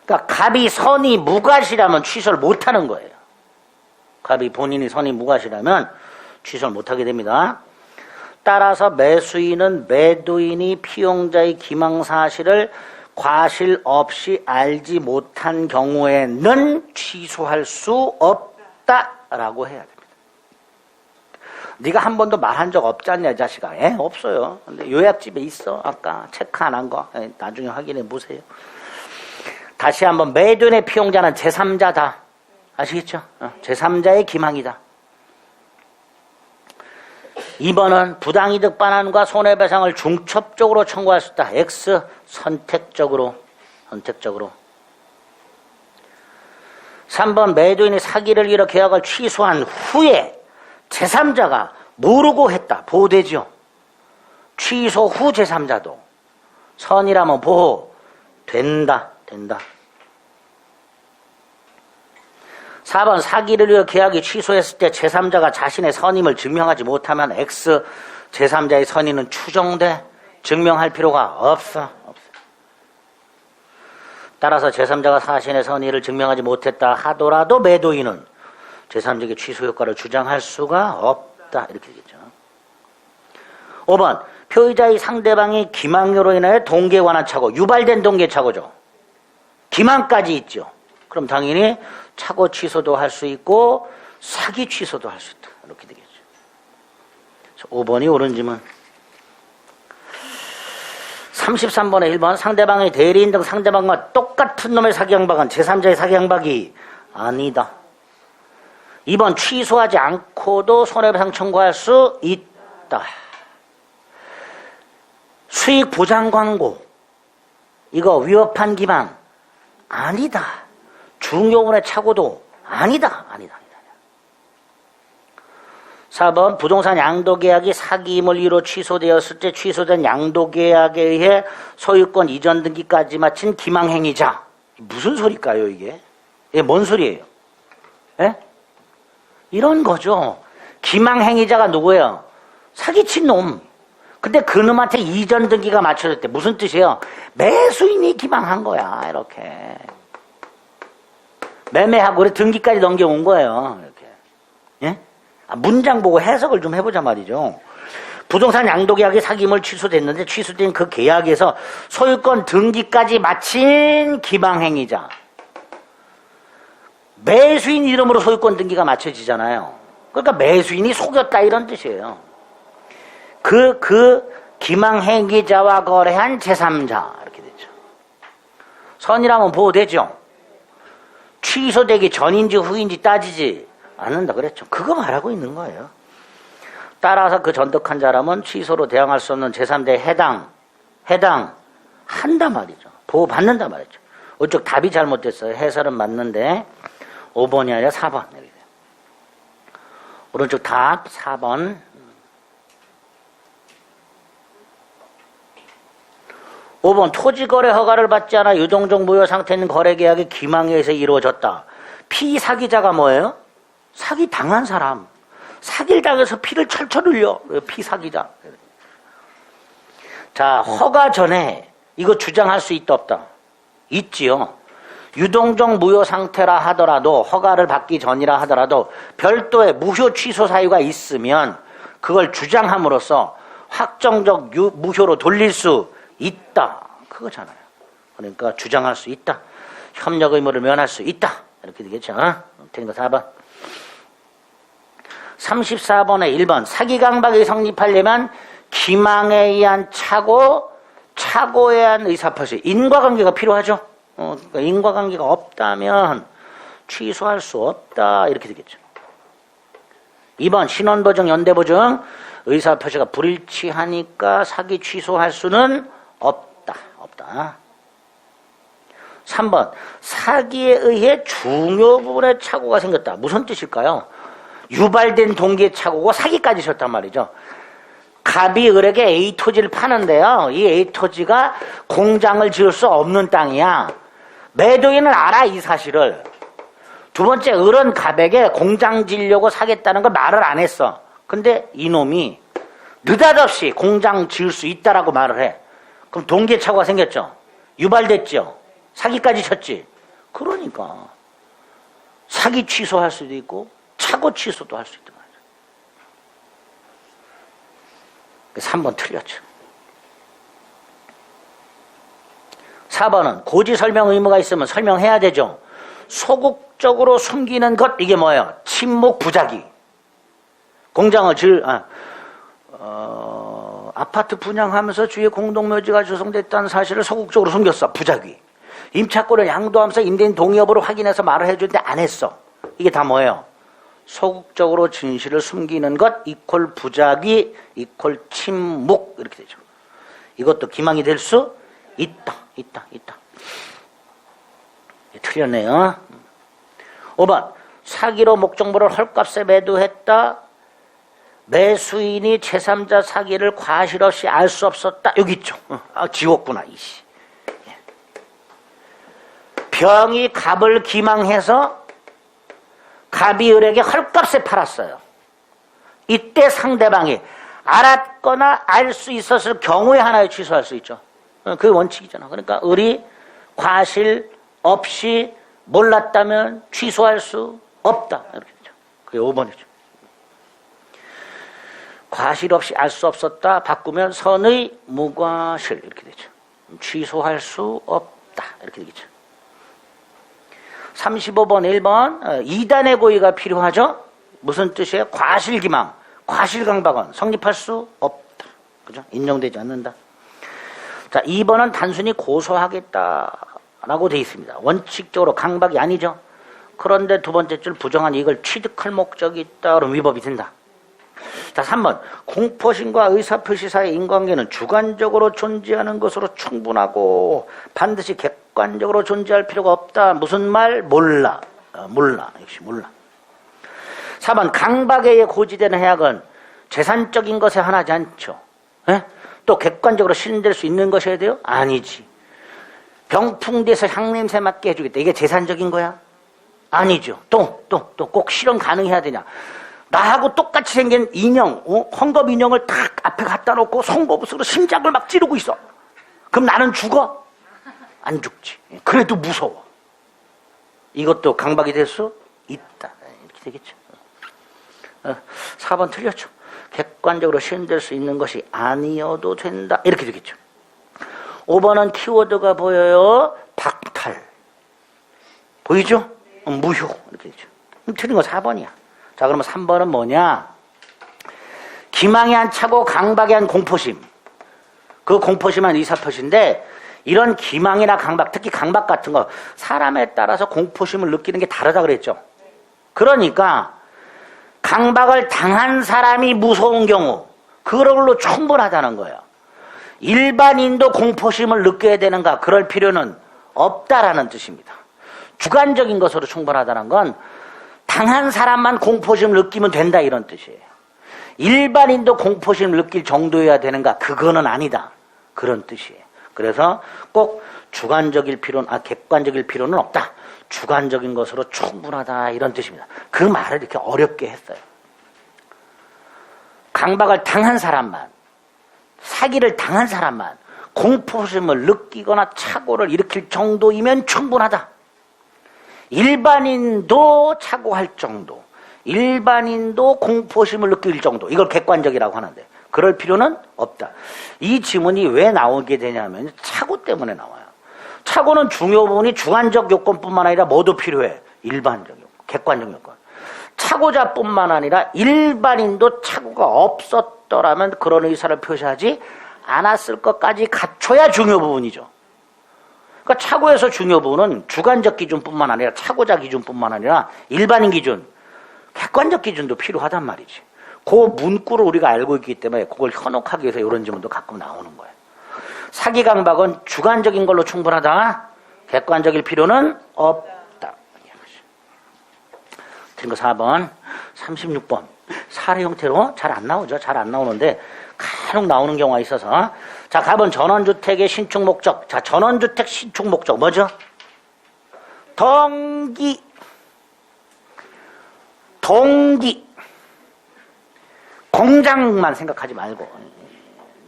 그러니까 갑이 선이 무과시라면 취소를 못하는 거예요. 갑이 본인이 선이 무과시라면 취소를 못하게 됩니다. 따라서 매수인은 매도인이 피용자의 기망 사실을 과실 없이 알지 못한 경우에는 취소할 수 없다라고 해야 됩니다. 네가 한 번도 말한 적 없지 않냐 이 자식아. 없어요. 근데 요약집에 있어. 아까 체크 안 한 거. 나중에 확인해 보세요. 다시 한번 매도인의 피용자는 제3자다. 아시겠죠? 제3자의 기망이다. 2번은 부당이득 반환과 손해배상을 중첩적으로 청구할 수 있다. X. 선택적으로. 3번 매도인이 사기를 이뤄 계약을 취소한 후에 제3자가 모르고 했다. 보호되죠. 취소 후 제3자도 선이라면 보호된다. 4번 사기를 위해 계약이 취소했을 때 제3자가 자신의 선임을 증명하지 못하면 X. 제3자의 선임은 추정돼. 증명할 필요가 없어. 따라서 제3자가 자신의 선의를 증명하지 못했다 하더라도 매도인은 제3자에게 취소 효과를 주장할 수가 없다. 이렇게 되겠죠. 5번 표의자의 상대방이 기망료로 인하여 동기에 관한 착오, 유발된 동기의 착오죠. 기망까지 있죠. 그럼 당연히 착오 취소도 할 수 있고 사기 취소도 할 수 있다. 이렇게 되겠죠. 5번이 옳은 질문. 33번에 1번 상대방의 대리인 등 상대방과 똑같은 놈의 사기향박은 제3자의 사기향박이 아니다. 2번 취소하지 않고도 손해배상 청구할 수 있다. 수익 보장 광고 이거 위법한 기망 아니다. 중요분의 착오도 아니다. 4번 부동산 양도계약이 사기임을 이유로 취소되었을 때 취소된 양도계약에 의해 소유권 이전 등기까지 마친 기망행위자. 무슨 소리일까요 이게? 이게 뭔 소리예요? 이런 거죠. 기망행위자가 누구예요? 사기친 놈. 근데 그 놈한테 이전 등기가 맞춰졌대. 무슨 뜻이에요? 매수인이 기망한 거야. 이렇게. 매매하고 그래 등기까지 넘겨온 거예요. 이렇게. 예? 문장 보고 해석을 좀 해보자 말이죠. 부동산 양도계약이 사기임을 취소됐는데 취소된 그 계약에서 소유권 등기까지 마친 기망행위자. 매수인 이름으로 소유권 등기가 맞춰지잖아요. 그러니까 매수인이 속였다 이런 뜻이에요. 그 기망행위자와 거래한 제3자 이렇게 되죠. 선이라면 보호되죠. 취소되기 전인지 후인지 따지지 않는다 그랬죠. 그거 말하고 있는 거예요. 따라서 그 전득한 사람은 취소로 대항할 수 없는 제3대 해당한단 말이죠. 보호받는단 말이죠. 이쪽 답이 잘못됐어요. 해설은 맞는데 5번이 아니라 4번. 오른쪽 답 4번. 5번 토지거래 허가를 받지 않아 유동적 무효 상태에 있는 거래계약이 기망에 의해서 이루어졌다. 피사기자가 뭐예요? 사기 당한 사람. 사기를 당해서 피를 철철 흘려. 피사기자. 자, 허가 전에 이거 주장할 수 있다 없다? 있지요. 유동적 무효 상태라 하더라도 허가를 받기 전이라 하더라도 별도의 무효 취소 사유가 있으면 그걸 주장함으로써 확정적 무효로 돌릴 수 있다. 그거잖아요. 그러니까 주장할 수 있다. 협력 의무를 면할 수 있다. 이렇게 되겠죠. 틀린 거 4번. 34번에 1번. 사기 강박이 성립하려면 기망에 의한 착오에 의한 의사표시. 인과관계가 필요하죠. 그러니까 인과관계가 없다면 취소할 수 없다. 이렇게 되겠죠. 2번. 신원보증, 연대보증. 의사표시가 불일치하니까 사기 취소할 수는 없다. 3번. 사기에 의해 중요 부분에 착오가 생겼다. 무슨 뜻일까요? 유발된 동기의 착오고 사기까지 졌단 말이죠. 갑이 을에게 A 토지를 파는데요. 이 A 토지가 공장을 지을 수 없는 땅이야. 매도인은 알아, 이 사실을. 두 번째, 을은 갑에게 공장 지으려고 사겠다는 걸 말을 안 했어. 근데 이놈이 느닷없이 공장 지을 수 있다라고 말을 해. 그럼 동기의 착오가 생겼죠. 유발됐죠. 사기까지 쳤지. 그러니까 사기 취소할 수도 있고 착오 취소도 할 수 있단 말이죠. 3번 틀렸죠. 4번은 고지 설명 의무가 있으면 설명해야 되죠. 소극적으로 숨기는 것, 이게 뭐예요? 침묵 부작위. 공장을 아파트 분양하면서 주위에 공동묘지가 조성됐다는 사실을 소극적으로 숨겼어. 부작위. 임차권을 양도하면서 임대인 동의 여부를 확인해서 말을 해주는데 안 했어. 이게 다 뭐예요? 소극적으로 진실을 숨기는 것 이퀄 부작위 이퀄 침묵, 이렇게 되죠. 이것도 기망이 될 수 있다. 틀렸네요. 5번. 사기로 목적물을 헐값에 매도했다. 매수인이 제3자 사기를 과실 없이 알 수 없었다. 여기 있죠. 지웠구나. 이씨. 병이 갑을 기망해서 갑이 을에게 헐값에 팔았어요. 이때 상대방이 알았거나 알 수 있었을 경우에 하나에 취소할 수 있죠. 그게 원칙이잖아. 그러니까 을이 과실 없이 몰랐다면 취소할 수 없다. 이렇게 되죠. 그게 5번이죠. 과실 없이 알 수 없었다. 바꾸면 선의 무과실, 이렇게 되죠. 취소할 수 없다. 이렇게 되겠죠. 35번 1번 2단의 고의가 필요하죠. 무슨 뜻이에요? 과실기망, 과실강박은 성립할 수 없다. 그죠? 인정되지 않는다. 자, 2번은 단순히 고소하겠다라고 되어 있습니다. 원칙적으로 강박이 아니죠. 그런데 두 번째 줄 부정한 이익을 취득할 목적이 있다. 그럼 위법이 된다. 자, 3번. 공포심과 의사표시 사이의 인관계는 주관적으로 존재하는 것으로 충분하고 반드시 객관적으로 존재할 필요가 없다. 무슨 말? 몰라. 역시 몰라. 4번. 강박에 의해 고지되는 해악은 재산적인 것에 한하지 않죠. 또 객관적으로 실현될 수 있는 것이어야 돼요? 아니지. 병풍돼서 향냄새 맡게 해주겠다. 이게 재산적인 거야? 아니죠. 또 꼭 실현 가능해야 되냐? 나하고 똑같이 생긴 인형, 헝겊 인형을 딱 앞에 갖다 놓고 송곳으로 심장을 막 찌르고 있어. 그럼 나는 죽어? 안 죽지. 그래도 무서워. 이것도 강박이 될 수 있다. 이렇게 되겠죠. 4번 틀렸죠. 객관적으로 실현될 수 있는 것이 아니어도 된다. 이렇게 되겠죠. 5번은 키워드가 보여요. 박탈. 보이죠? 무효. 이렇게 되죠. 틀린 거 4번이야. 자, 그러면 3번은 뭐냐? 기망에 한 착오, 강박에 한 공포심. 그 공포심한 의사표시인데 이런 기망이나 강박, 특히 강박 같은 거 사람에 따라서 공포심을 느끼는 게 다르다 그랬죠. 그러니까 강박을 당한 사람이 무서운 경우 그걸로 충분하다는 거예요. 일반인도 공포심을 느껴야 되는가? 그럴 필요는 없다라는 뜻입니다. 주관적인 것으로 충분하다는 건 당한 사람만 공포심을 느끼면 된다 이런 뜻이에요. 일반인도 공포심을 느낄 정도여야 되는가? 그거는 아니다. 그런 뜻이에요. 그래서 꼭 객관적일 필요는 없다. 주관적인 것으로 충분하다 이런 뜻입니다. 그 말을 이렇게 어렵게 했어요. 강박을 당한 사람만, 사기를 당한 사람만 공포심을 느끼거나 착오를 일으킬 정도이면 충분하다. 일반인도 착오할 정도, 일반인도 공포심을 느낄 정도, 이걸 객관적이라고 하는데 그럴 필요는 없다. 이 지문이 왜 나오게 되냐면 착오 때문에 나와요. 착오는 중요 부분이 주관적 요건뿐만 아니라 모두 필요해. 일반적 요건, 객관적 요건. 착오자뿐만 아니라 일반인도 착오가 없었더라면 그런 의사를 표시하지 않았을 것까지 갖춰야 중요 부분이죠. 그러니까 착오에서 중요 부분은 주관적 기준뿐만 아니라 착오자 기준뿐만 아니라 일반인 기준, 객관적 기준도 필요하단 말이지. 그 문구를 우리가 알고 있기 때문에 그걸 현혹하기 위해서 이런 지문도 가끔 나오는 거예요. 사기 강박은 주관적인 걸로 충분하다. 객관적일 필요는 없다. 틀린 거 4번. 36번. 사례 형태로 잘 안 나오죠. 잘 안 나오는데 간혹 나오는 경우가 있어서. 자, 갑은 전원주택의 신축 목적. 자, 전원주택 신축 목적 뭐죠? 동기. 공장만 생각하지 말고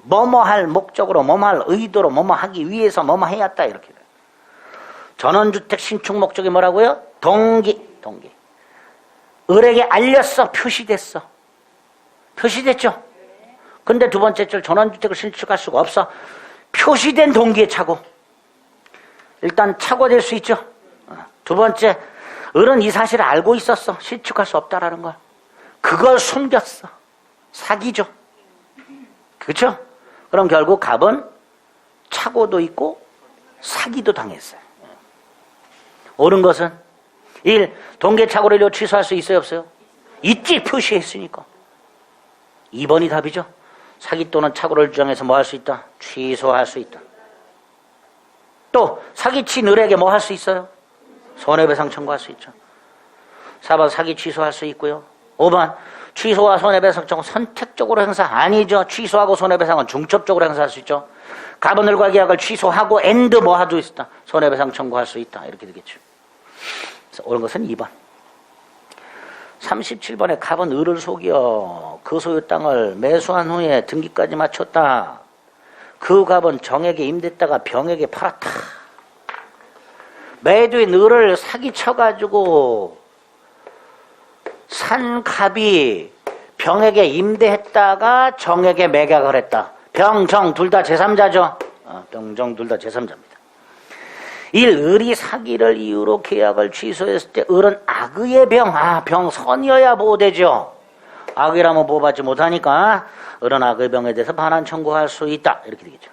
뭐뭐 할 목적으로, 뭐뭐 할 의도로, 뭐뭐 하기 위해서 뭐뭐 해야겠다 이렇게. 전원주택 신축 목적이 뭐라고요? 동기. 을에게 알렸어. 표시됐어. 표시됐죠? 근데 두 번째 줄 전원주택을 신축할 수가 없어. 표시된 동기의 착오. 일단 착오될 수 있죠. 두 번째, 을은 이 사실을 알고 있었어. 신축할 수 없다라는 걸. 그걸 숨겼어. 사기죠. 그렇죠? 그럼 결국 갑은 착오도 있고 사기도 당했어요. 옳은 것은 1. 동계착오를 이루 취소할 수 있어요 없어요? 있지. 표시했으니까. 2번이 답이죠. 사기 또는 착오를 주장해서 뭐 할 수 있다? 취소할 수 있다. 또 사기친 을에게 뭐 할 수 있어요? 손해배상 청구할 수 있죠. 4번 사기 취소할 수 있고요. 5번 취소와 손해배상 청구 선택적으로 행사 아니죠. 취소하고 손해배상은 중첩적으로 행사할 수 있죠. 갑은 을과 계약을 취소하고 앤드 뭐 할 수 있다? 손해배상 청구할 수 있다. 이렇게 되겠죠. 그래서 옳은 것은 2번. 37번에 갑은 을을 속여 그 소유 땅을 매수한 후에 등기까지 마쳤다. 그 갑은 정에게 임됐다가 병에게 팔았다. 매도인 을을 사기쳐가지고 산 갑이 병에게 임대했다가 정에게 매각을 했다. 병, 정 둘 다 제3자죠. 병, 정 둘 다 제3자입니다. 1. 을이 사기를 이유로 계약을 취소했을 때 을은 악의의 병, 병선이어야 보호되죠. 악의라면 보호받지 못하니까 을은 악의 병에 대해서 반환 청구할 수 있다. 이렇게 되겠죠.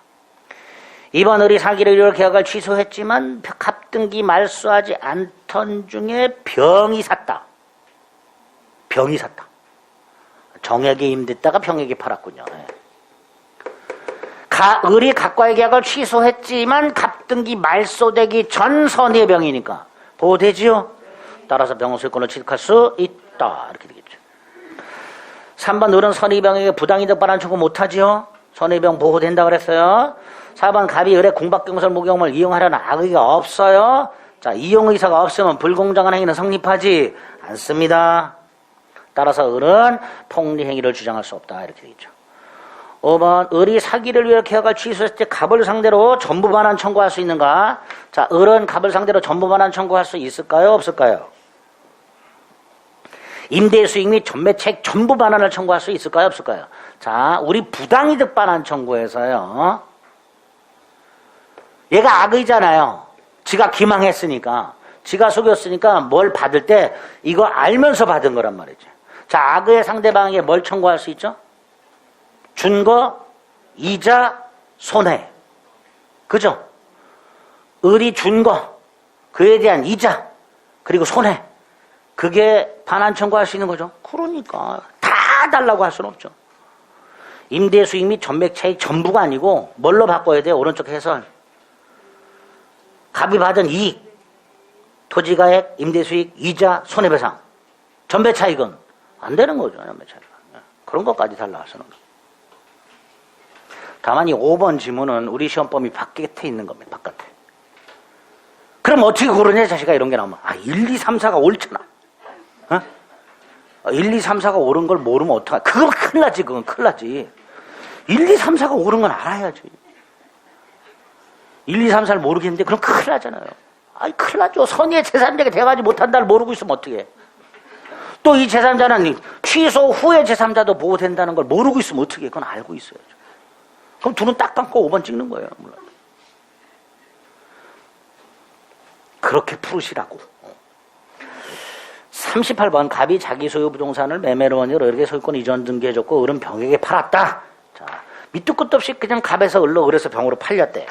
2번 을이 사기를 이유로 계약을 취소했지만 갑등기 말소하지 않던 중에 병이 샀다. 정에게 임됐다가 병에게 팔았군요. 을이 갑과의 계약을 취소했지만 갑등기 말소되기 전 선의의 병이니까 보호되지요. 따라서 병 소유권을 취득할 수 있다. 이렇게 되겠죠. 3번 을은 선의병에게 부당이득 반환 청구 못하지요. 선의병 보호된다 그랬어요. 4번 갑이 을의 공박경설 무경험을 이용하려는 악의가 없어요. 자, 이용의사가 없으면 불공정한 행위는 성립하지 않습니다. 따라서 을은 폭리행위를 주장할 수 없다. 이렇게 되겠죠. 5번 을이 사기를 위해 계약을 취소했을 때 갑을 상대로 전부 반환 청구할 수 있는가? 자, 을은 갑을 상대로 전부 반환 청구할 수 있을까요? 없을까요? 임대 수익 및 전매책 전부 반환을 청구할 수 있을까요? 없을까요? 자, 우리 부당이득 반환 청구에서요. 얘가 악의잖아요. 지가 기망했으니까. 지가 속였으니까 뭘 받을 때 이거 알면서 받은 거란 말이죠. 자, 악의의 상대방에게 뭘 청구할 수 있죠? 준 거, 이자, 손해. 그죠? 을이 준 거, 그에 대한 이자, 그리고 손해. 그게 반환 청구할 수 있는 거죠. 그러니까 다 달라고 할 수는 없죠. 임대 수익 및 전매 차익 전부가 아니고 뭘로 바꿔야 돼요? 오른쪽 해설. 갑이 받은 이익, 토지가액, 임대 수익, 이자, 손해배상. 전매 차익은 안 되는 거죠. 전매 차익은. 그런 것까지 달라 할 수는 없어요. 다만 이 5번 지문은 우리 시험범위 바깥에 있는 겁니다. 바깥에. 그럼 어떻게 고르냐 자식아 이런 게 나오면 1, 2, 3, 4가 옳잖아. 1, 2, 3, 4가 옳은 걸 모르면 어떡하. 그건 큰일 나지. 그건 큰일 나지. 1, 2, 3, 4가 옳은 건 알아야지. 1, 2, 3, 4를 모르겠는데 그럼 큰일 나잖아요. 큰일 나죠. 선의의 제3자가 돼가지 못한다를 모르고 있으면 어떡해. 또 이 제3자는 취소 후에 제3자도 보호된다는 걸 모르고 있으면 어떡해. 그건 알고 있어야죠. 그럼 두 눈 딱 감고 5번 찍는 거예요. 물론. 그렇게 풀으시라고. 38번 갑이 자기 소유 부동산을 매매로 원으로 여러 개 소유권 이전 등기해줬고 을은 병에게 팔았다. 자, 밑도 끝도 없이 그냥 갑에서 을로 을에서 병으로 팔렸대.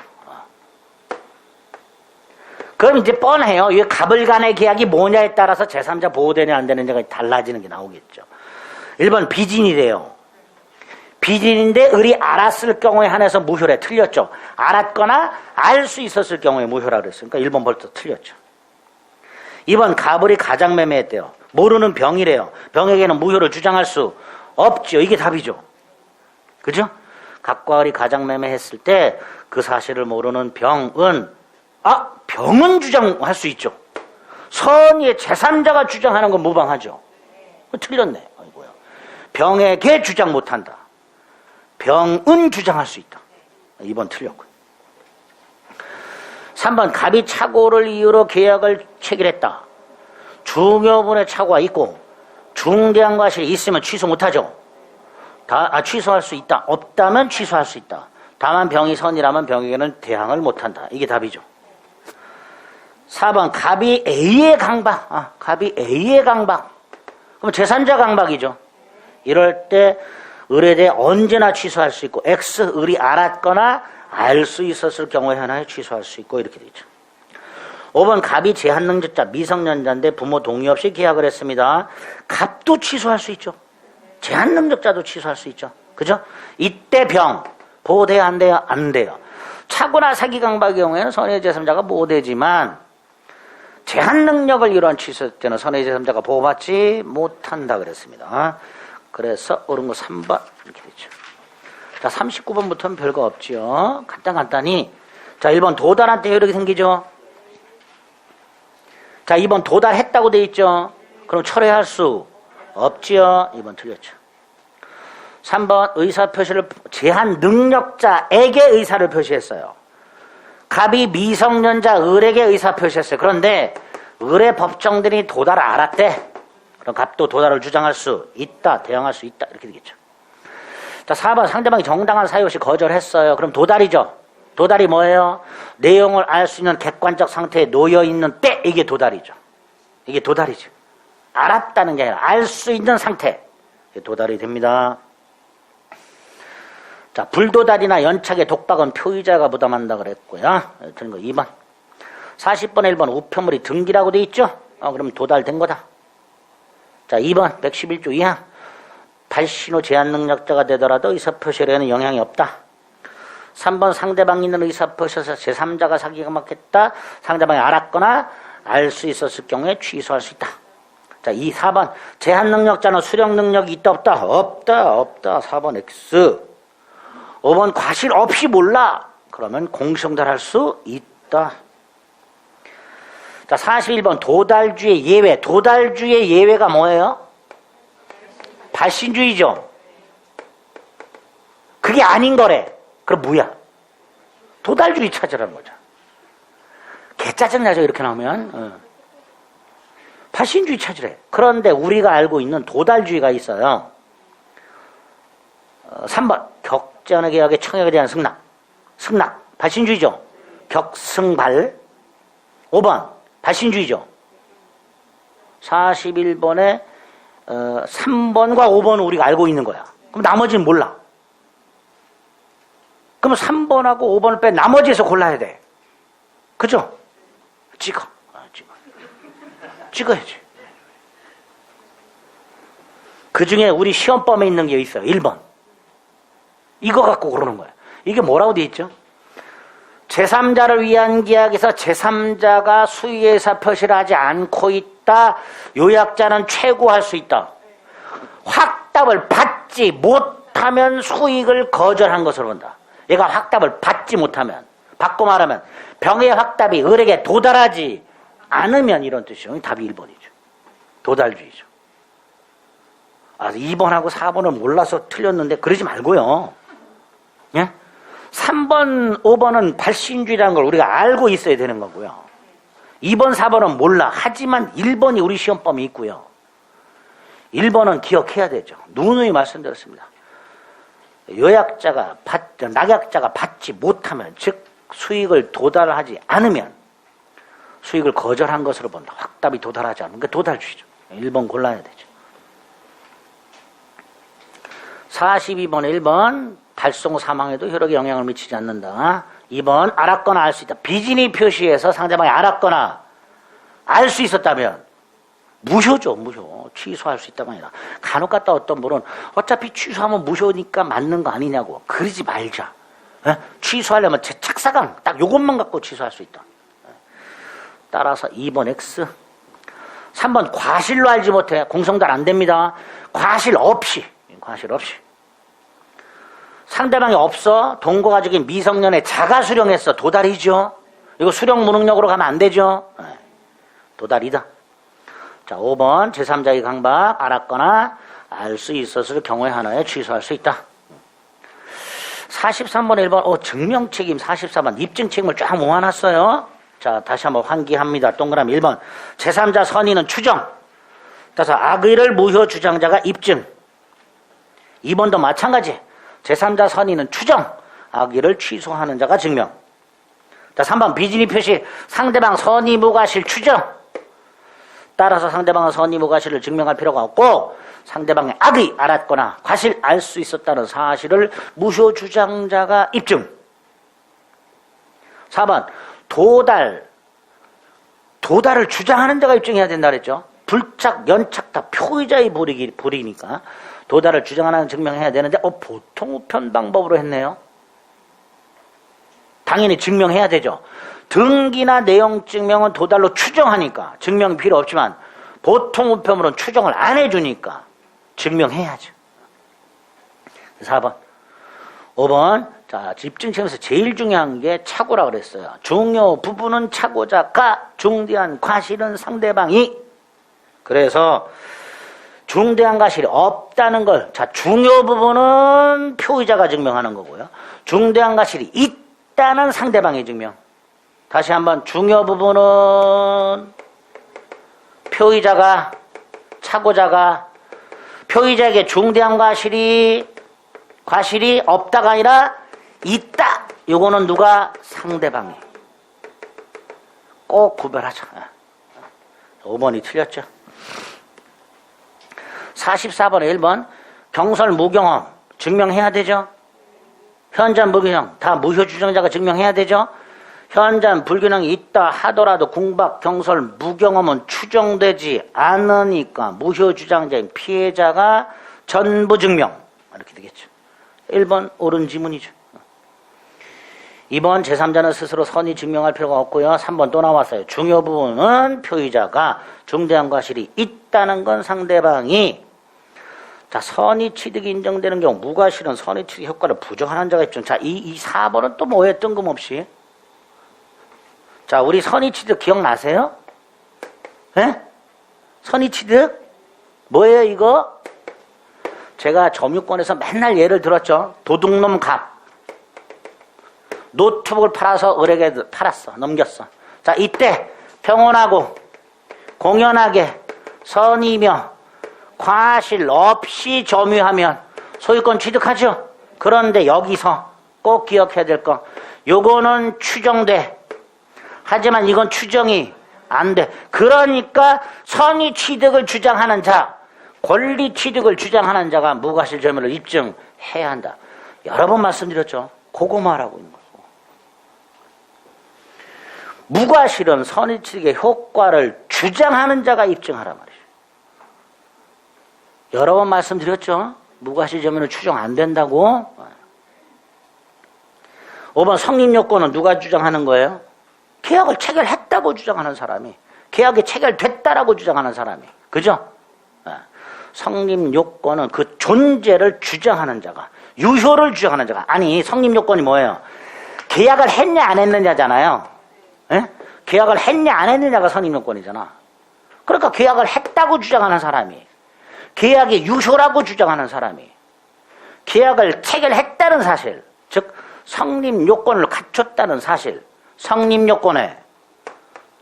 그럼 이제 뻔해요. 이 갑을 간의 계약이 뭐냐에 따라서 제3자 보호되냐 안 되느냐가 달라지는 게 나오겠죠. 1번 비진이래요. 비진인데 을이 알았을 경우에 한해서 무효래. 틀렸죠. 알았거나 알 수 있었을 경우에 무효라 그랬어요. 그러니까 1번 벌써 틀렸죠. 2번 갑을이 가장 매매했대요. 모르는 병이래요. 병에게는 무효를 주장할 수 없죠. 이게 답이죠. 그죠? 갑과 을이 가장 매매했을 때 그 사실을 모르는 병은 병은 주장할 수 있죠. 선의의 제3자가 주장하는 건 무방하죠. 틀렸네. 아이고야. 병에게 주장 못한다. 병은 주장할 수 있다. 2번 틀렸고요. 3번 갑이 착오를 이유로 계약을 체결했다. 중요분의 착오가 있고 중대한 과실이 있으면 취소 못하죠. 취소할 수 있다. 없다면 취소할 수 있다. 다만 병이 선이라면 병에게는 대항을 못한다. 이게 답이죠. 4번 갑이 A의 강박. 갑이 A의 강박. 그럼 제3자 강박이죠. 이럴 때 을에 대해 언제나 취소할 수 있고 X 을이 알았거나 알 수 있었을 경우에 하나에 취소할 수 있고 이렇게 되죠. 5번 갑이 제한능력자 미성년자인데 부모 동의 없이 계약을 했습니다. 갑도 취소할 수 있죠. 제한능력자도 취소할 수 있죠. 그죠? 이때 병 보호돼야 안 돼요? 안 돼요. 착오나 사기 강박의 경우에는 선의 제3자가 보호되지만 제한능력을 이루한 취소 때는 선의 제3자가 보호받지 못한다 그랬습니다. 그래서 옳은 거 3번 이렇게 되죠. 자, 39번부터는 별거 없죠. 간단히. 자, 1번 도달한 때 이렇게 생기죠. 자, 2번 도달했다고 돼 있죠. 그럼 철회할 수 없지요. 2번 틀렸죠. 3번 의사표시를 제한 능력자에게 의사를 표시했어요. 갑이 미성년자 을에게 의사표시했어요. 그런데 을의 법정들이 도달을 알았대. 그럼 갑도 도달을 주장할 수 있다. 대항할 수 있다. 이렇게 되겠죠. 자, 4번 상대방이 정당한 사유 없이 거절했어요. 그럼 도달이죠. 도달이 뭐예요? 내용을 알 수 있는 객관적 상태에 놓여있는 때 이게 도달이죠. 이게 도달이죠. 알았다는 게 아니라 알 수 있는 상태. 이게 도달이 됩니다. 자, 불도달이나 연착의 독박은 표의자가 부담한다 그랬고요. 틀린 거 2번. 40번에 1번 우편물이 등기라고 돼 있죠? 그럼 도달된 거다. 자, 2번 111조 이하. 발신호 제한 능력자가 되더라도 의사표시에는 영향이 없다. 3번 상대방이 있는 의사표시에서 제3자가 사기가 막혔다. 상대방이 알았거나 알 수 있었을 경우에 취소할 수 있다. 자, 4번 제한 능력자는 수령 능력이 있다 없다? 없다. 4번 X. 5번 과실 없이 몰라. 그러면 공시정달할 수 있다. 자, 41번 도달주의 예외. 도달주의 예외가 뭐예요? 발신주의죠. 그게 아닌 거래. 그럼 뭐야? 도달주의 찾으라는 거죠. 개짜증나죠 이렇게 나오면. 발신주의 찾으래. 그런데 우리가 알고 있는 도달주의가 있어요. 3번 격전의 계약의 청약에 대한 승낙 발신주의죠. 격승발. 5번 발신주의죠. 41번에 3번과 5번은 우리가 알고 있는 거야. 그럼 나머지는 몰라. 그럼 3번하고 5번을 빼 나머지에서 골라야 돼. 그죠? 찍어야지. 그 중에 우리 시험범에 있는 게 있어요. 1번. 이거 갖고 그러는 거예요. 이게 뭐라고 되어 있죠? 제3자를 위한 계약에서 제3자가 수의회사 표시를 하지 않고 있다. 요약자는 최고할 수 있다. 확답을 받지 못하면 수익을 거절한 것으로 본다. 얘가 확답을 받지 못하면, 받고 말하면 병의 확답이 을에게 도달하지 않으면 이런 뜻이죠. 답이 1번이죠. 도달주의죠. 2번하고 4번을 몰라서 틀렸는데 그러지 말고요. 예? 3번, 5번은 발신주의라는 걸 우리가 알고 있어야 되는 거고요. 2번, 4번은 몰라. 하지만 1번이 우리 시험범이 있고요. 1번은 기억해야 되죠. 누누이 말씀드렸습니다. 낙약자가 받지 못하면, 즉 수익을 도달하지 않으면 수익을 거절한 것으로 본다. 확답이 도달하지 않으면 그러니까 도달주의죠. 1번 골라야 되죠. 42번에 1번 달성 사망에도 혈액에 영향을 미치지 않는다. 2번 알았거나 알 수 있다. 비진이 표시에서 상대방이 알았거나 알 수 있었다면 무효죠. 무효. 취소할 수 있다가 아니라 간혹 갔다 어떤 분은 어차피 취소하면 무효니까 맞는 거 아니냐고. 그러지 말자. 에? 취소하려면 제 착사강 딱 요것만 갖고 취소할 수 있다. 따라서 2번 X. 3번 과실로 알지 못해. 공성달 안 됩니다. 과실 없이. 상대방이 없어. 동거가족인 미성년에 자가 수령했어. 도달이죠. 이거 수령 무능력으로 가면 안 되죠. 도달이다. 자, 5번 제3자의 강박 알았거나 알 수 있었을 경우에 하나에 취소할 수 있다. 43번에 1번 증명책임 44번 입증책임을 쫙 모아놨어요. 자, 다시 한번 환기합니다. 동그라미 1번 제3자 선의는 추정. 따라서 악의를 무효 주장자가 입증. 2번도 마찬가지. 제3자 선의는 추정. 악의를 취소하는 자가 증명. 자, 3번 비진이 표시 상대방 선의 무과실 추정. 따라서 상대방은 선의 무과실을 증명할 필요가 없고 상대방의 악의 알았거나 과실 알 수 있었다는 사실을 무효 주장자가 입증. 4번 도달을 주장하는 자가 입증해야 된다 그랬죠. 불착, 연착 다 표의자의 불이니까 도달을 주장하는 증명해야 되는데 보통 우편 방법으로 했네요. 당연히 증명해야 되죠. 등기나 내용 증명은 도달로 추정하니까 증명이 필요 없지만 보통 우편으로는 추정을 안 해주니까 증명해야죠. 4번 5번 자, 입증책에서 제일 중요한 게 착오라 그랬어요. 중요 부분은 착오자가 중대한 과실은 상대방이. 그래서 중대한 과실이 없다는 걸, 자, 중요 부분은 표의자가 증명하는 거고요. 중대한 과실이 있다는 상대방의 증명. 다시 한번 중요 부분은 표의자가, 착오자가 표의자에게 중대한 과실이 없다가 아니라 있다. 요거는 누가? 상대방이. 꼭 구별하자. 5번이 틀렸죠. 44번에 1번 경설 무경험 증명해야 되죠. 현장 무균형 다 무효 주장자가 증명해야 되죠. 현장 불균형이 있다 하더라도 궁박 경설 무경험은 추정되지 않으니까 무효 주장자인 피해자가 전부 증명. 이렇게 되겠죠. 1번 옳은 지문이죠. 2번 제3자는 스스로 선의 증명할 필요가 없고요. 3번 또 나왔어요. 중요 부분은 표의자가 중대한 과실이 있다는 건 상대방이. 자, 선의 취득이 인정되는 경우 무과실은 선의 취득 효과를 부정하는 자가 있죠. 자, 이 4번은 또 뭐예요? 뜬금없이. 자, 우리 선의 취득 기억나세요? 예? 선의 취득? 뭐예요 이거? 제가 점유권에서 맨날 예를 들었죠. 도둑놈 갑. 노트북을 팔아서 을에게 팔았어. 넘겼어. 자, 이때 평온하고 공연하게 선의며 과실 없이 점유하면 소유권 취득하죠. 그런데 여기서 꼭 기억해야 될 거, 요거는 추정돼. 하지만 이건 추정이 안 돼. 그러니까 선의 취득을 주장하는 자, 권리 취득을 주장하는 자가 무과실 점유를 입증해야 한다. 여러 번 말씀드렸죠. 그거 말하고 있는 거예요. 무과실은 선의 취득의 효과를 주장하는 자가 입증하란 말이죠. 여러 번 말씀드렸죠. 무과실점유는 추정 안 된다고. 5번 성립요건은 누가 주장하는 거예요? 계약을 체결했다고 주장하는 사람이, 계약이 체결됐다라고 주장하는 사람이, 그죠? 성립요건은 그 존재를 주장하는 자가, 유효를 주장하는 자가. 아니, 성립요건이 뭐예요? 계약을 했냐 안 했느냐잖아요. 예? 계약을 했냐 안 했느냐가 성립요건이잖아. 그러니까 계약을 했다고 주장하는 사람이, 계약이 유효라고 주장하는 사람이, 계약을 체결했다는 사실, 즉 성립요건을 갖췄다는 사실, 성립요건의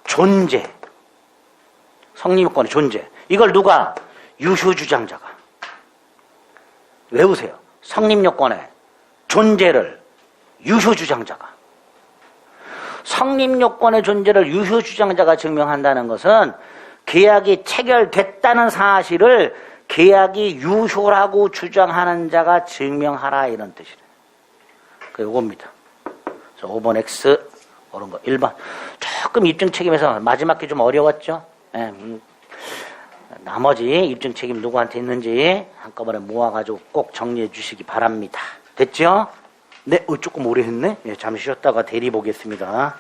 존재, 성립요건의 존재, 이걸 누가? 유효주장자가. 외우세요. 성립요건의 존재를 유효주장자가. 성립요건의 존재를 유효주장자가 증명한다는 것은 계약이 체결됐다는 사실을 계약이 유효라고 주장하는 자가 증명하라, 이런 뜻이래요. 그 요겁니다. 5번 X, 옳은 거. 1번. 조금 입증 책임에서 마지막 게 좀 어려웠죠? 예, 나머지 입증 책임 누구한테 있는지 한꺼번에 모아가지고 꼭 정리해 주시기 바랍니다. 됐죠? 네, 조금 오래 했네? 예, 잠시 쉬었다가 대리 보겠습니다.